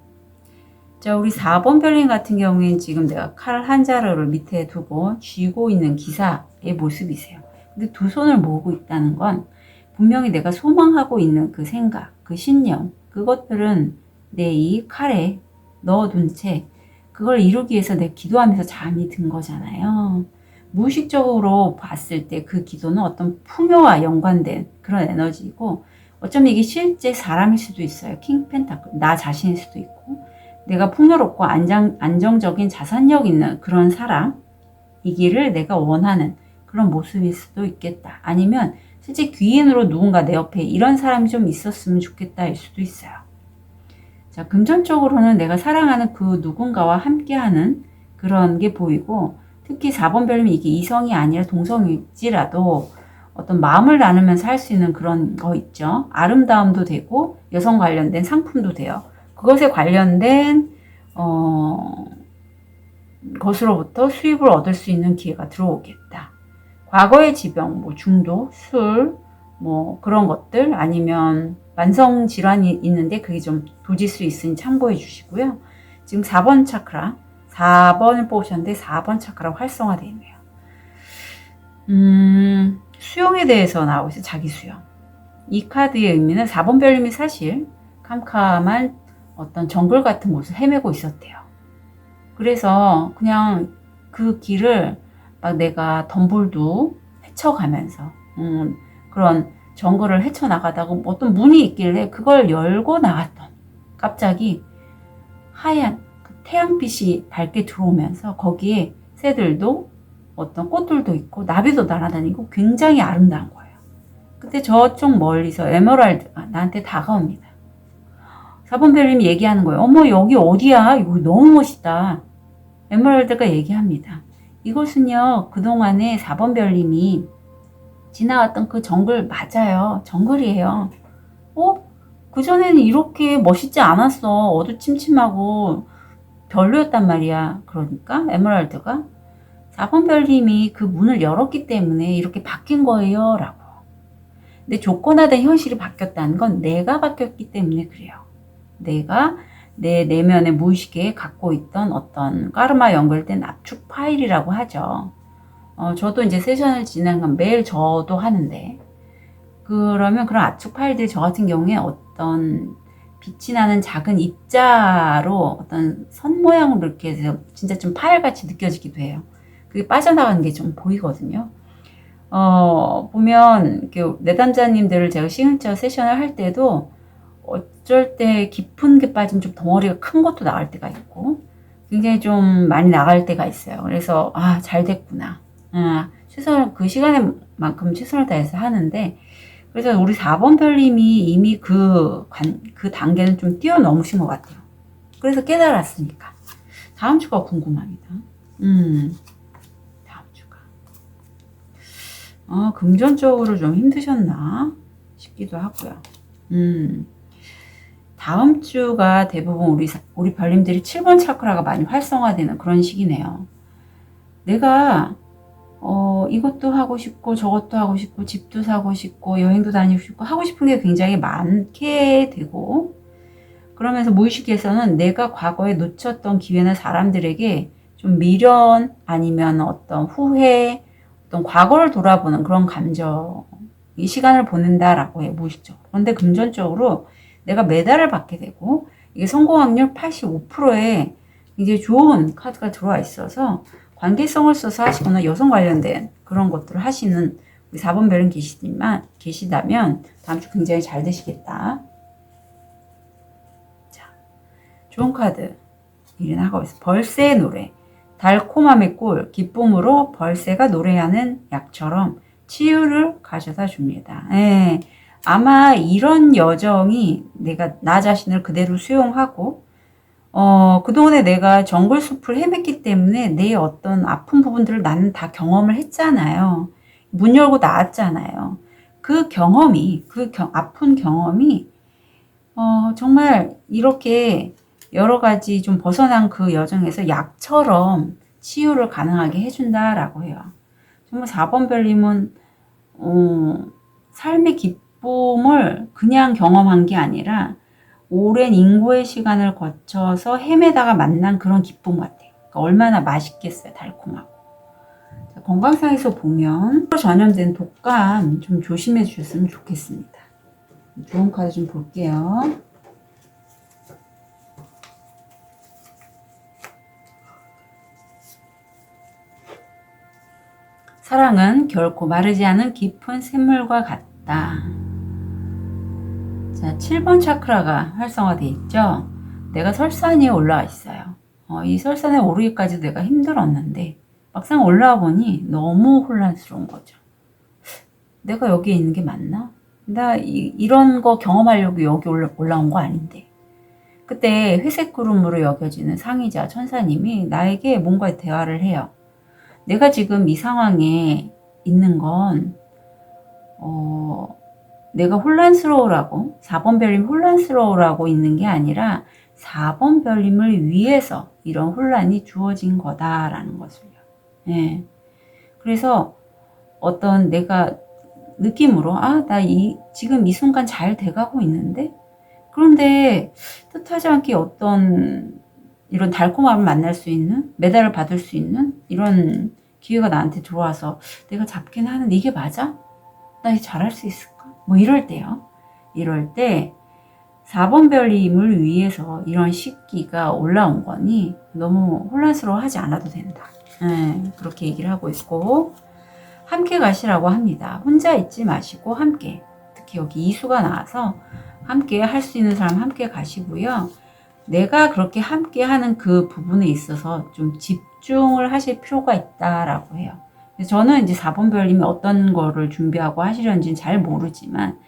자, 우리 4번 별님 같은 경우에는 지금 내가 칼 한 자루를 밑에 두고 쥐고 있는 기사의 모습이세요. 근데 두 손을 모으고 있다는 건 분명히 내가 소망하고 있는 그 생각, 그 신념, 그것들은 내 이 칼에 넣어둔 채 그걸 이루기 위해서 내가 기도하면서 잠이 든 거잖아요. 무의식적으로 봤을 때 그 기도는 어떤 풍요와 연관된 그런 에너지이고, 어쩌면 이게 실제 사람일 수도 있어요. 킹 펜타클, 나 자신일 수도 있고, 내가 풍요롭고 안정적인 자산력 있는 그런 사람이기를 내가 원하는 그런 모습일 수도 있겠다. 아니면 실제 귀인으로 누군가 내 옆에 이런 사람이 좀 있었으면 좋겠다일 수도 있어요. 자, 금전적으로는 내가 사랑하는 그 누군가와 함께하는 그런 게 보이고, 특히 4번 별이면 이게 이성이 아니라 동성일지라도 어떤 마음을 나누면서 할 수 있는 그런 거 있죠. 아름다움도 되고 여성 관련된 상품도 돼요. 그것에 관련된 것으로부터 수입을 얻을 수 있는 기회가 들어오겠다. 과거의 지병, 뭐 중독, 술, 뭐 그런 것들, 아니면 만성 질환이 있는데 그게 좀 도질 수 있으니 참고해 주시고요. 지금 4번 차크라, 4번을 뽑으셨는데 4번 차크라 활성화되어 있네요. 수용에 대해서 나오고 있어요. 자기 수용. 이 카드의 의미는 4번 별님이 사실 캄캄한 어떤 정글 같은 곳을 헤매고 있었대요. 그래서 그냥 그 길을 막 내가 덤불도 헤쳐가면서 그런 정글을 헤쳐나가다가 어떤 문이 있길래 그걸 열고 나갔던, 갑자기 하얀 그 태양빛이 밝게 들어오면서 거기에 새들도 어떤 꽃들도 있고 나비도 날아다니고 굉장히 아름다운 거예요. 그때 저쪽 멀리서 에메랄드가 나한테 다가옵니다. 4번 별님이 얘기하는 거예요. 어머, 여기 어디야? 여기 너무 멋있다. 에메랄드가 얘기합니다. 이곳은요, 그동안에 4번 별님이 지나왔던 그 정글 맞아요. 정글이에요. 그전에는 이렇게 멋있지 않았어. 어두침침하고 별로였단 말이야. 그러니까 에메랄드가 4번 별님이 그 문을 열었기 때문에 이렇게 바뀐 거예요. 라고. 근데 조건화된 현실이 바뀌었다는 건 내가 바뀌었기 때문에 그래요. 내가 내 내면의 무의식에 갖고 있던 어떤 까르마 연결된 압축 파일이라고 하죠. 저도 이제 세션을 진행하면 매일 저도 하는데, 그러면 그런 압축 파일들이 저 같은 경우에 어떤 빛이 나는 작은 입자로 어떤 선 모양으로 이렇게 해서 진짜 좀 파일같이 느껴지기도 해요. 그게 빠져나가는 게 좀 보이거든요. 보면 내담자님들을 제가 시그니처 세션을 할 때도 어쩔 때 깊은 게 빠지면 좀 덩어리가 큰 것도 나갈 때가 있고 굉장히 좀 많이 나갈 때가 있어요. 그래서 잘 됐구나. 그 시간에만큼 최선을 다해서 하는데, 그래서 우리 4번 별님이 이미 그 단계는 좀 뛰어넘으신 것 같아요. 그래서 깨달았으니까. 다음 주가 궁금합니다. 다음 주가. 금전적으로 좀 힘드셨나 싶기도 하고요. 다음 주가 대부분 우리 별님들이 7번 차크라가 많이 활성화되는 그런 시기네요. 내가 이것도 하고 싶고 저것도 하고 싶고 집도 사고 싶고 여행도 다니고 싶고 하고 싶은 게 굉장히 많게 되고, 그러면서 무의식에서는 내가 과거에 놓쳤던 기회나 사람들에게 좀 미련 아니면 어떤 후회, 어떤 과거를 돌아보는 그런 감정, 이 시간을 보낸다라고 해요, 무의식적으로. 그런데 금전적으로 내가 메달을 받게 되고, 이게 성공 확률 85%에 굉장히 좋은 카드가 들어와 있어서 관계성을 써서 하시거나 여성 관련된 그런 것들을 하시는 우리 4번 별은 계시다면 다음 주 굉장히 잘 되시겠다. 자, 좋은 카드 일어나고 있어. 벌새의 노래. 달콤함의 꿀, 기쁨으로 벌새가 노래하는 약처럼 치유를 가져다 줍니다. 아마 이런 여정이 내가 나 자신을 그대로 수용하고, 그동안에 내가 정글 숲을 헤맸기 때문에 내 어떤 아픈 부분들을 나는 다 경험을 했잖아요. 문 열고 나왔잖아요. 그 경험이, 아픈 경험이, 정말 이렇게 여러 가지 좀 벗어난 그 여정에서 약처럼 치유를 가능하게 해준다라고 해요. 정말 4번 별님은, 삶의 기쁨을 그냥 경험한 게 아니라 오랜 인고의 시간을 거쳐서 헤매다가 만난 그런 기쁨 같아요. 그러니까 얼마나 맛있겠어요. 달콤하고. 자, 건강상에서 보면 전염된 독감 좀 조심해 주셨으면 좋겠습니다. 좋은 카드 좀 볼게요. 사랑은 결코 마르지 않은 깊은 샘물과 같다. 자, 7번 차크라가 활성화되어 있죠. 내가 설산 위에 올라와 있어요. 이 설산에 오르기까지 내가 힘들었는데 막상 올라와 보니 너무 혼란스러운 거죠. 내가 여기에 있는 게 맞나? 나 이런 거 경험하려고 여기 올라온 거 아닌데. 그때 회색 구름으로 여겨지는 상의자 천사님이 나에게 뭔가 대화를 해요. 내가 지금 이 상황에 있는 건 내가 혼란스러우라고 4번 별님 혼란스러우라고 있는 게 아니라 4번 별님을 위해서 이런 혼란이 주어진 거다라는 것을요. 예. 그래서 어떤 내가 느낌으로 나 지금 이 순간 잘 돼가고 있는데 그런데 뜻하지 않게 어떤 이런 달콤함을 만날 수 있는 메달을 받을 수 있는 이런 기회가 나한테 들어와서 내가 잡긴 하는데 이게 맞아? 나 이거 잘할 수 있을까? 뭐 이럴 때요. 이럴 때 4번 별님을 위해서 이런 시기가 올라온 거니 너무 혼란스러워하지 않아도 된다. 그렇게 얘기를 하고 있고 함께 가시라고 합니다. 혼자 있지 마시고 함께. 특히 여기 이수가 나와서 함께 할 수 있는 사람 함께 가시고요. 내가 그렇게 함께 하는 그 부분에 있어서 좀 집중을 하실 필요가 있다라고 해요. 저는 이제 4번 별님이 어떤 거를 준비하고 하시려는지는 잘 모르지만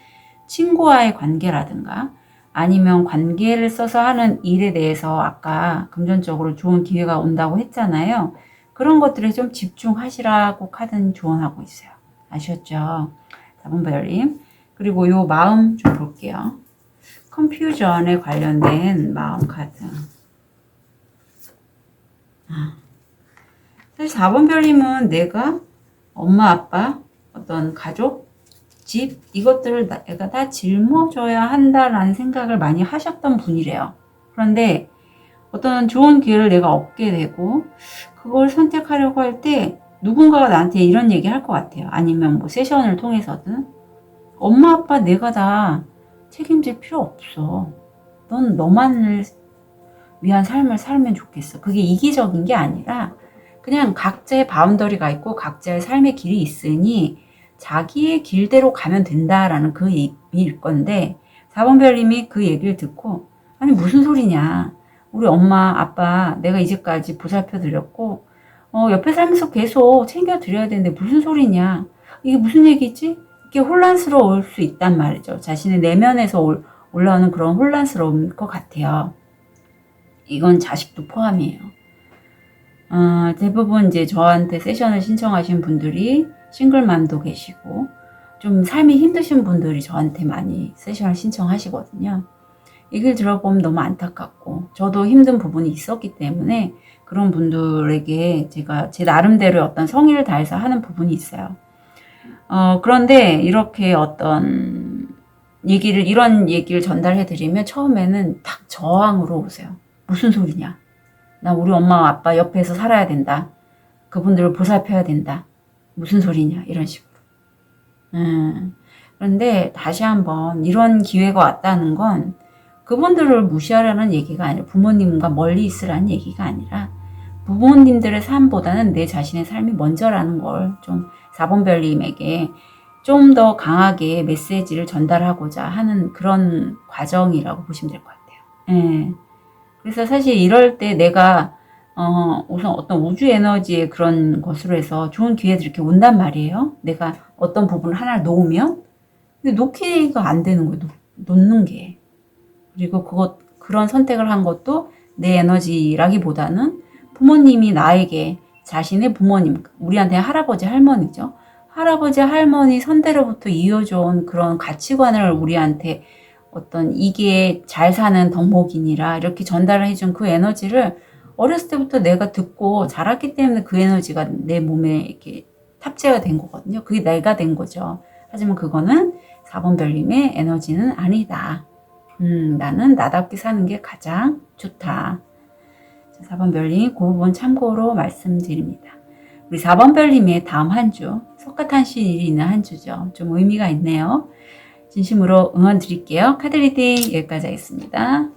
친구와의 관계라든가 아니면 관계를 써서 하는 일에 대해서 아까 금전적으로 좋은 기회가 온다고 했잖아요. 그런 것들에 좀 집중하시라고 카드는 조언하고 있어요. 아셨죠? 4번 별님. 그리고 요 마음 좀 볼게요. 컨퓨전에 관련된 마음 카드. 사실 4번 별님은 내가 엄마, 아빠, 어떤 가족, 집 이것들을 내가 다 짊어져야 한다라는 생각을 많이 하셨던 분이래요. 그런데 어떤 좋은 기회를 내가 얻게 되고 그걸 선택하려고 할 때 누군가가 나한테 이런 얘기 할 것 같아요. 아니면 뭐 세션을 통해서든 엄마, 아빠 내가 다 책임질 필요 없어. 넌 너만을 위한 삶을 살면 좋겠어. 그게 이기적인 게 아니라 그냥 각자의 바운더리가 있고 각자의 삶의 길이 있으니 자기의 길대로 가면 된다라는 그 얘기일 건데 4번 별님이 그 얘기를 듣고 아니 무슨 소리냐. 우리 엄마 아빠 내가 이제까지 보살펴 드렸고 옆에 살면서 계속 챙겨 드려야 되는데 무슨 소리냐. 이게 무슨 얘기지? 이게 혼란스러울 수 있단 말이죠. 자신의 내면에서 올라오는 그런 혼란스러움일 것 같아요. 이건 자식도 포함이에요. 대부분 이제 저한테 세션을 신청하신 분들이 싱글맘도 계시고 좀 삶이 힘드신 분들이 저한테 많이 세션을 신청하시거든요. 얘기를 들어보면 너무 안타깝고 저도 힘든 부분이 있었기 때문에 그런 분들에게 제가 제 나름대로 어떤 성의를 다해서 하는 부분이 있어요. 그런데 이렇게 어떤 이런 얘기를 전달해 드리면 처음에는 딱 저항으로 오세요. 무슨 소리냐. 나 우리 엄마 아빠 옆에서 살아야 된다. 그분들을 보살펴야 된다. 무슨 소리냐. 이런 식으로. 그런데 다시 한번 이런 기회가 왔다는 건 그분들을 무시하라는 얘기가 아니라 부모님과 멀리 있으라는 얘기가 아니라 부모님들의 삶보다는 내 자신의 삶이 먼저라는 걸 좀 4번 별님에게 좀 더 강하게 메시지를 전달하고자 하는 그런 과정이라고 보시면 될 것 같아요. 그래서 사실 이럴 때 내가 우선 어떤 우주 에너지의 그런 것으로 해서 좋은 기회들이 이렇게 온단 말이에요. 내가 어떤 부분을 하나를 놓으면 근데 놓기가 안 되는 거예요. 놓는 게. 그리고 그런 선택을 한 것도 내 에너지라기보다는 부모님이 나에게 자신의 부모님, 우리한테 할아버지 할머니죠. 할아버지 할머니 선대로부터 이어져온 그런 가치관을 우리한테 어떤 이게 잘 사는 덕목이니라 이렇게 전달을 해준 그 에너지를 어렸을 때부터 내가 듣고 자랐기 때문에 그 에너지가 내 몸에 이렇게 탑재가 된 거거든요. 그게 내가 된 거죠. 하지만 그거는 4번 별님의 에너지는 아니다. 나는 나답게 사는 게 가장 좋다. 4번 별님 그 부분 참고로 말씀드립니다. 우리 4번 별님의 다음 한 주, 석가탄신일이 있는 한 주죠. 좀 의미가 있네요. 진심으로 응원 드릴게요. 카드 리딩 여기까지 하겠습니다.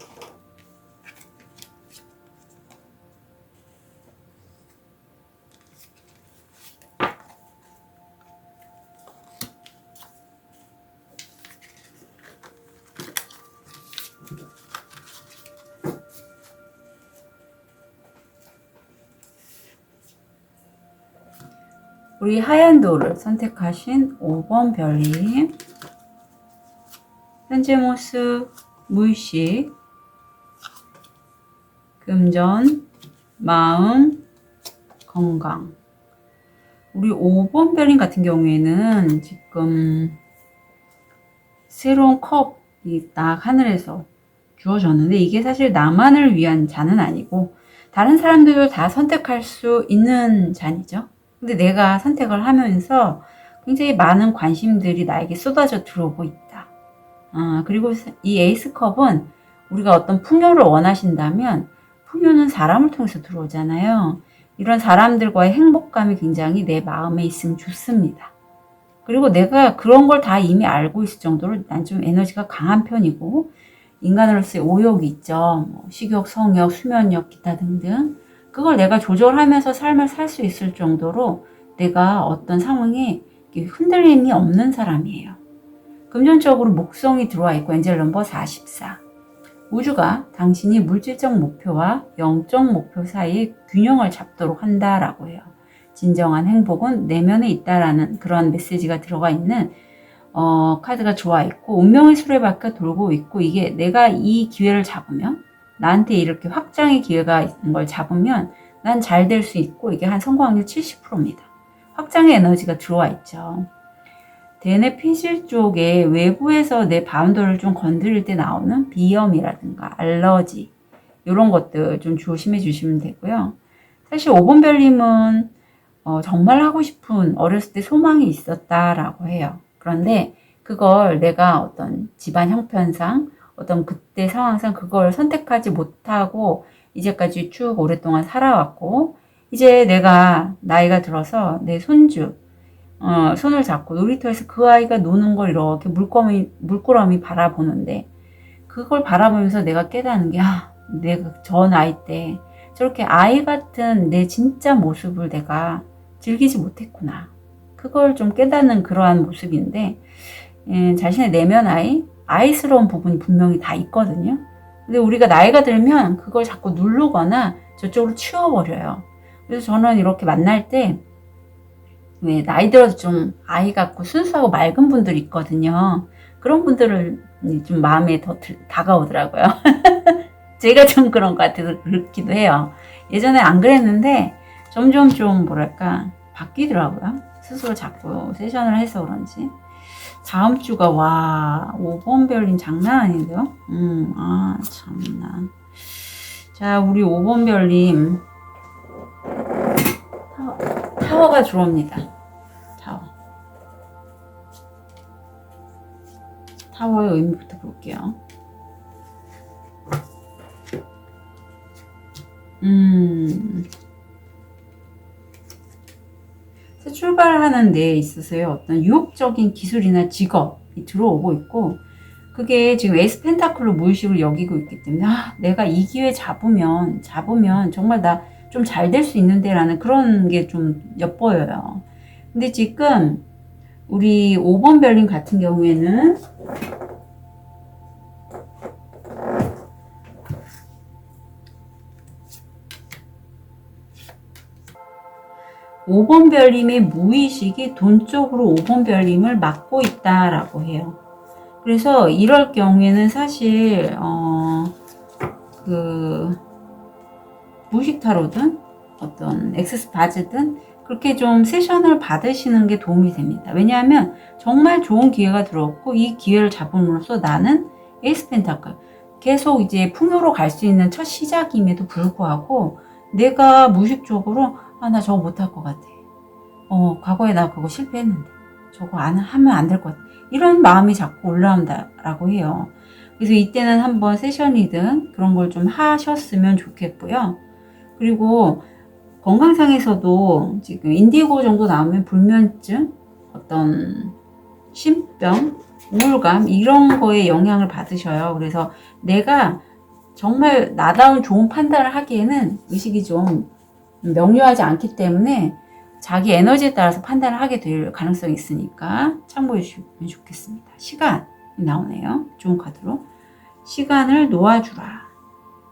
우리 하얀 돌을 선택하신 5번 별님. 현재 모습, 무의식, 금전, 마음, 건강. 우리 5번 별님 같은 경우에는 지금 새로운 컵이 딱 하늘에서 주어졌는데 이게 사실 나만을 위한 잔은 아니고 다른 사람들도 다 선택할 수 있는 잔이죠. 근데 내가 선택을 하면서 굉장히 많은 관심들이 나에게 쏟아져 들어오고 있다. 그리고 이 에이스컵은 우리가 어떤 풍요를 원하신다면 풍요는 사람을 통해서 들어오잖아요. 이런 사람들과의 행복감이 굉장히 내 마음에 있으면 좋습니다. 그리고 내가 그런 걸 다 이미 알고 있을 정도로 난 좀 에너지가 강한 편이고 인간으로서의 오욕이 있죠. 뭐 식욕, 성욕, 수면욕, 기타 등등. 그걸 내가 조절하면서 삶을 살 수 있을 정도로 내가 어떤 상황에 흔들림이 없는 사람이에요. 금전적으로 목성이 들어와 있고 엔젤 넘버 44. 우주가 당신이 물질적 목표와 영적 목표 사이에 균형을 잡도록 한다라고 해요. 진정한 행복은 내면에 있다라는 그런 메시지가 들어가 있는 카드가 좋아 있고 운명의 수레바퀴가 돌고 있고 이게 내가 이 기회를 잡으면 나한테 이렇게 확장의 기회가 있는 걸 잡으면 난 잘 될 수 있고 이게 한 성공 확률 70%입니다. 확장의 에너지가 들어와 있죠. 대뇌 피질 쪽에 외부에서 내 바운더를 좀 건드릴 때 나오는 비염이라든가 알러지 이런 것들 좀 조심해 주시면 되고요. 사실 5번 별님은 정말 하고 싶은 어렸을 때 소망이 있었다라고 해요. 그런데 그걸 내가 어떤 집안 형편상 어떤 그때 상황상 그걸 선택하지 못하고 이제까지 쭉 오랫동안 살아왔고 이제 내가 나이가 들어서 내 손주 손을 잡고 놀이터에서 그 아이가 노는 걸 이렇게 물끄러미 바라보는데 그걸 바라보면서 내가 깨닫는 게 내가 저 나이 때 저렇게 아이 같은 내 진짜 모습을 내가 즐기지 못했구나. 그걸 좀 깨닫는 그러한 모습인데 자신의 내면 아이스러운 부분이 분명히 다 있거든요. 근데 우리가 나이가 들면 그걸 자꾸 누르거나 저쪽으로 치워버려요. 그래서 저는 이렇게 만날 때 왜 나이 들어서 좀 아이 같고 순수하고 맑은 분들이 있거든요. 그런 분들은 좀 마음에 더 다가오더라고요. 제가 좀 그런 것 같아서 그렇기도 해요. 예전에 안 그랬는데 점점 좀 뭐랄까 바뀌더라고요. 스스로 자꾸 세션을 해서 그런지. 다음 주가 5번 별님 장난 아닌데요? 참나. 자, 우리 5번 별님 타워가 들어옵니다. 타워의 의미부터 볼게요. 출발하는 데에 있어서요 어떤 유혹적인 기술이나 직업이 들어오고 있고 그게 지금 에이스 펜타클로 무의식을 여기고 있기 때문에 내가 이 기회 잡으면 정말 나 좀 잘 될 수 있는데 라는 그런 게 좀 엿보여요. 근데 지금 우리 5번 별님 같은 경우에는 5번 별님의 무의식이 돈 쪽으로 5번 별님을 막고 있다라고 해요. 그래서 이럴 경우에는 사실 무의식 타로든 어떤 엑세스 바즈든 그렇게 좀 세션을 받으시는 게 도움이 됩니다. 왜냐하면 정말 좋은 기회가 들어왔고 이 기회를 잡음으로써 나는 에이스 펜타클 계속 이제 풍요로 갈 수 있는 첫 시작임에도 불구하고 내가 무의식적으로 나 저거 못할 것 같아. 과거에 나 그거 실패했는데 저거 하면 안 될 것 같아. 이런 마음이 자꾸 올라온다라고 해요. 그래서 이때는 한번 세션이든 그런 걸 좀 하셨으면 좋겠고요. 그리고 건강상에서도 지금 인디고 정도 나오면 불면증, 어떤 신병, 우울감 이런 거에 영향을 받으셔요. 그래서 내가 정말 나다운 좋은 판단을 하기에는 의식이 좀 명료하지 않기 때문에 자기 에너지에 따라서 판단을 하게 될 가능성이 있으니까 참고해 주시면 좋겠습니다. 시간이 나오네요. 좋은 카드로. 시간을 놓아주라.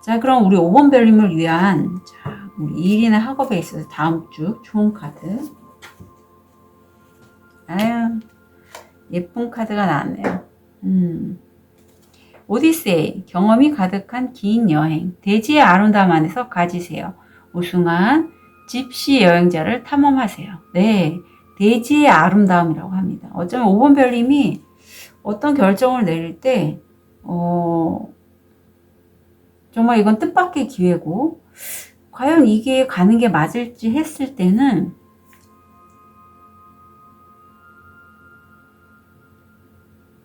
자, 그럼 우리 5번 별님을 위한 우리 일이나 학업에 있어서 다음 주 좋은 카드 아유, 예쁜 카드가 나왔네요. 오디세이, 경험이 가득한 긴 여행, 대지의 아름다움 안에서 가지세요. 우승한 집시 여행자를 탐험하세요. 네, 대지의 아름다움이라고 합니다. 어쩌면 5번 별님이 어떤 결정을 내릴 때 정말 이건 뜻밖의 기회고 과연 이게 가는 게 맞을지 했을 때는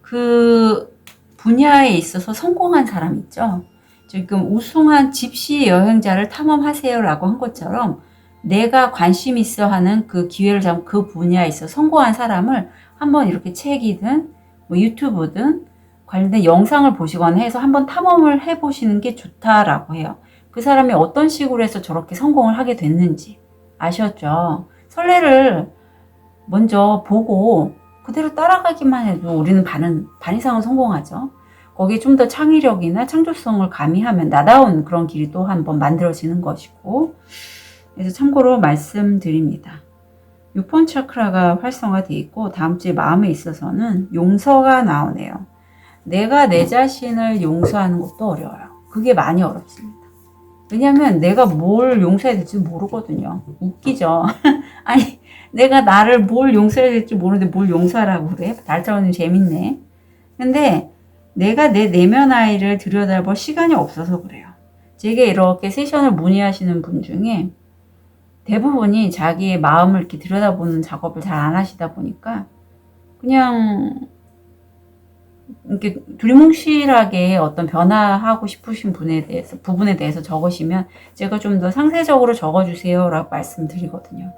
그 분야에 있어서 성공한 사람 있죠. 지금 우승한 집시 여행자를 탐험하세요 라고 한 것처럼 내가 관심 있어 하는 그 기회를 잡은 그 분야에 있어 성공한 사람을 한번 이렇게 책이든 뭐 유튜브든 관련된 영상을 보시거나 해서 한번 탐험을 해보시는 게 좋다라고 해요. 그 사람이 어떤 식으로 해서 저렇게 성공을 하게 됐는지 아셨죠? 선례를 먼저 보고 그대로 따라가기만 해도 우리는 반 이상은 성공하죠. 거기에 좀 더 창의력이나 창조성을 가미하면 나다운 그런 길이 또 한번 만들어지는 것이고, 그래서 참고로 말씀드립니다. 6번 차크라가 활성화되어 있고 다음 주에 마음에 있어서는 용서가 나오네요. 내가 내 자신을 용서하는 것도 어려워요. 그게 많이 어렵습니다. 왜냐하면 내가 뭘 용서해야 될지 모르거든요. 웃기죠. 아니 내가 나를 뭘 용서해야 될지 모르는데 뭘 용서하라고 그래? 달처럼 재밌네. 근데 내가 내 내면 아이를 들여다볼 시간이 없어서 그래요. 제게 이렇게 세션을 문의하시는 분 중에 대부분이 자기의 마음을 이렇게 들여다보는 작업을 잘 안 하시다 보니까 그냥 이렇게 두리뭉실하게 어떤 변화하고 싶으신 부분에 대해서 적으시면 제가 좀 더 상세적으로 적어주세요 라고 말씀드리거든요.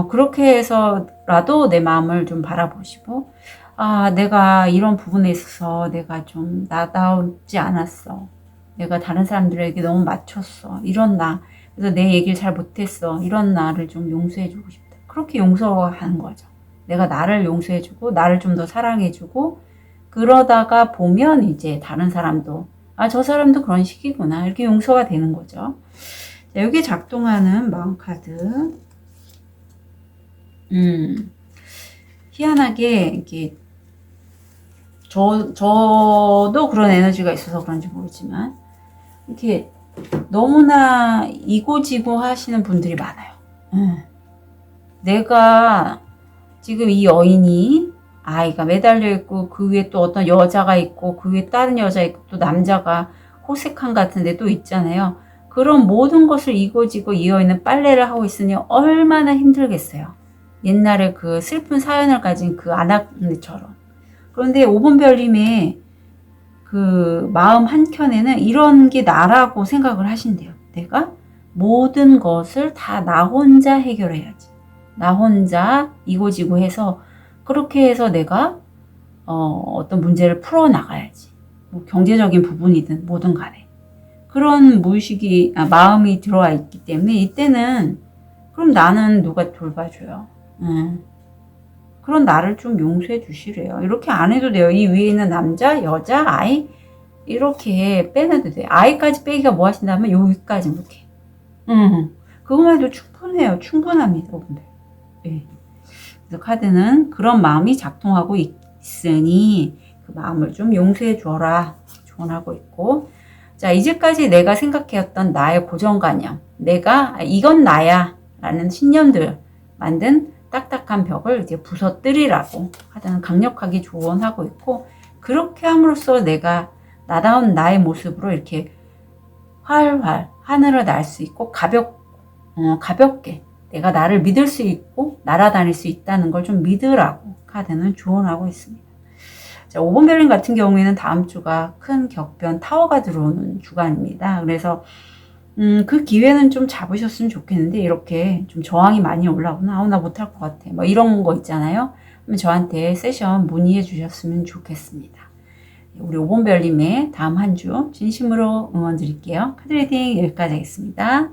그렇게 해서라도 내 마음을 좀 바라보시고, 내가 이런 부분에 있어서 내가 좀 나다우지 않았어. 내가 다른 사람들에게 너무 맞췄어. 이런 나. 그래서 내 얘기를 잘 못했어. 이런 나를 좀 용서해주고 싶다. 그렇게 용서하는 거죠. 내가 나를 용서해주고, 나를 좀 더 사랑해주고, 그러다가 보면 이제 다른 사람도, 저 사람도 그런 식이구나. 이렇게 용서가 되는 거죠. 자, 여기에 작동하는 마음카드. 희한하게, 이렇게, 저도 그런 에너지가 있어서 그런지 모르지만, 이렇게 너무나 이고지고 하시는 분들이 많아요. 내가 지금 이 여인이 아이가 매달려 있고, 그 위에 또 어떤 여자가 있고, 그 위에 다른 여자 있고, 또 남자가 호색한 같은 데 또 있잖아요. 그런 모든 것을 이고지고 이 여인은 빨래를 하고 있으니 얼마나 힘들겠어요. 옛날에 그 슬픈 사연을 가진 그 아낙네처럼. 그런데 오본별님의 그 마음 한켠에는 이런 게 나라고 생각을 하신대요. 내가 모든 것을 다 나 혼자 해결해야지. 나 혼자 이고지고 해서 그렇게 해서 내가 어떤 문제를 풀어나가야지. 뭐 경제적인 부분이든 뭐든 간에. 그런 무의식이, 마음이 들어와 있기 때문에 이때는 그럼 나는 누가 돌봐줘요. 그런 나를 좀 용서해 주시래요. 이렇게 안 해도 돼요. 이 위에 있는 남자, 여자, 아이 이렇게 빼내도 돼요. 아이까지 빼기가 뭐 하신다면 여기까지 이렇게. 그것만 해도 충분해요. 충분합니다. 여러분들. 네. 그래서 카드는 그런 마음이 작동하고 있으니 그 마음을 좀 용서해 주어라 조언하고 있고, 자 이제까지 내가 생각해왔던 나의 고정관념, 내가 이건 나야 라는 신념들 만든 딱딱한 벽을 이제 부서뜨리라고 하여튼 강력하게 조언하고 있고, 그렇게 함으로써 내가 나다운 나의 모습으로 이렇게 활활 하늘을 날 수 있고 가볍게 내가 나를 믿을 수 있고 날아다닐 수 있다는 걸 좀 믿으라고 카드는 조언하고 있습니다. 자, 5번 별님 같은 경우에는 다음 주가 큰 격변 타워가 들어오는 주간입니다. 그래서 그 기회는 좀 잡으셨으면 좋겠는데 이렇게 좀 저항이 많이 올라오나 나 못할 것 같아 뭐 이런 거 있잖아요. 그러면 저한테 세션 문의해 주셨으면 좋겠습니다. 우리 5번 별님의 다음 한 주 진심으로 응원 드릴게요. 카드 리딩 여기까지 하겠습니다.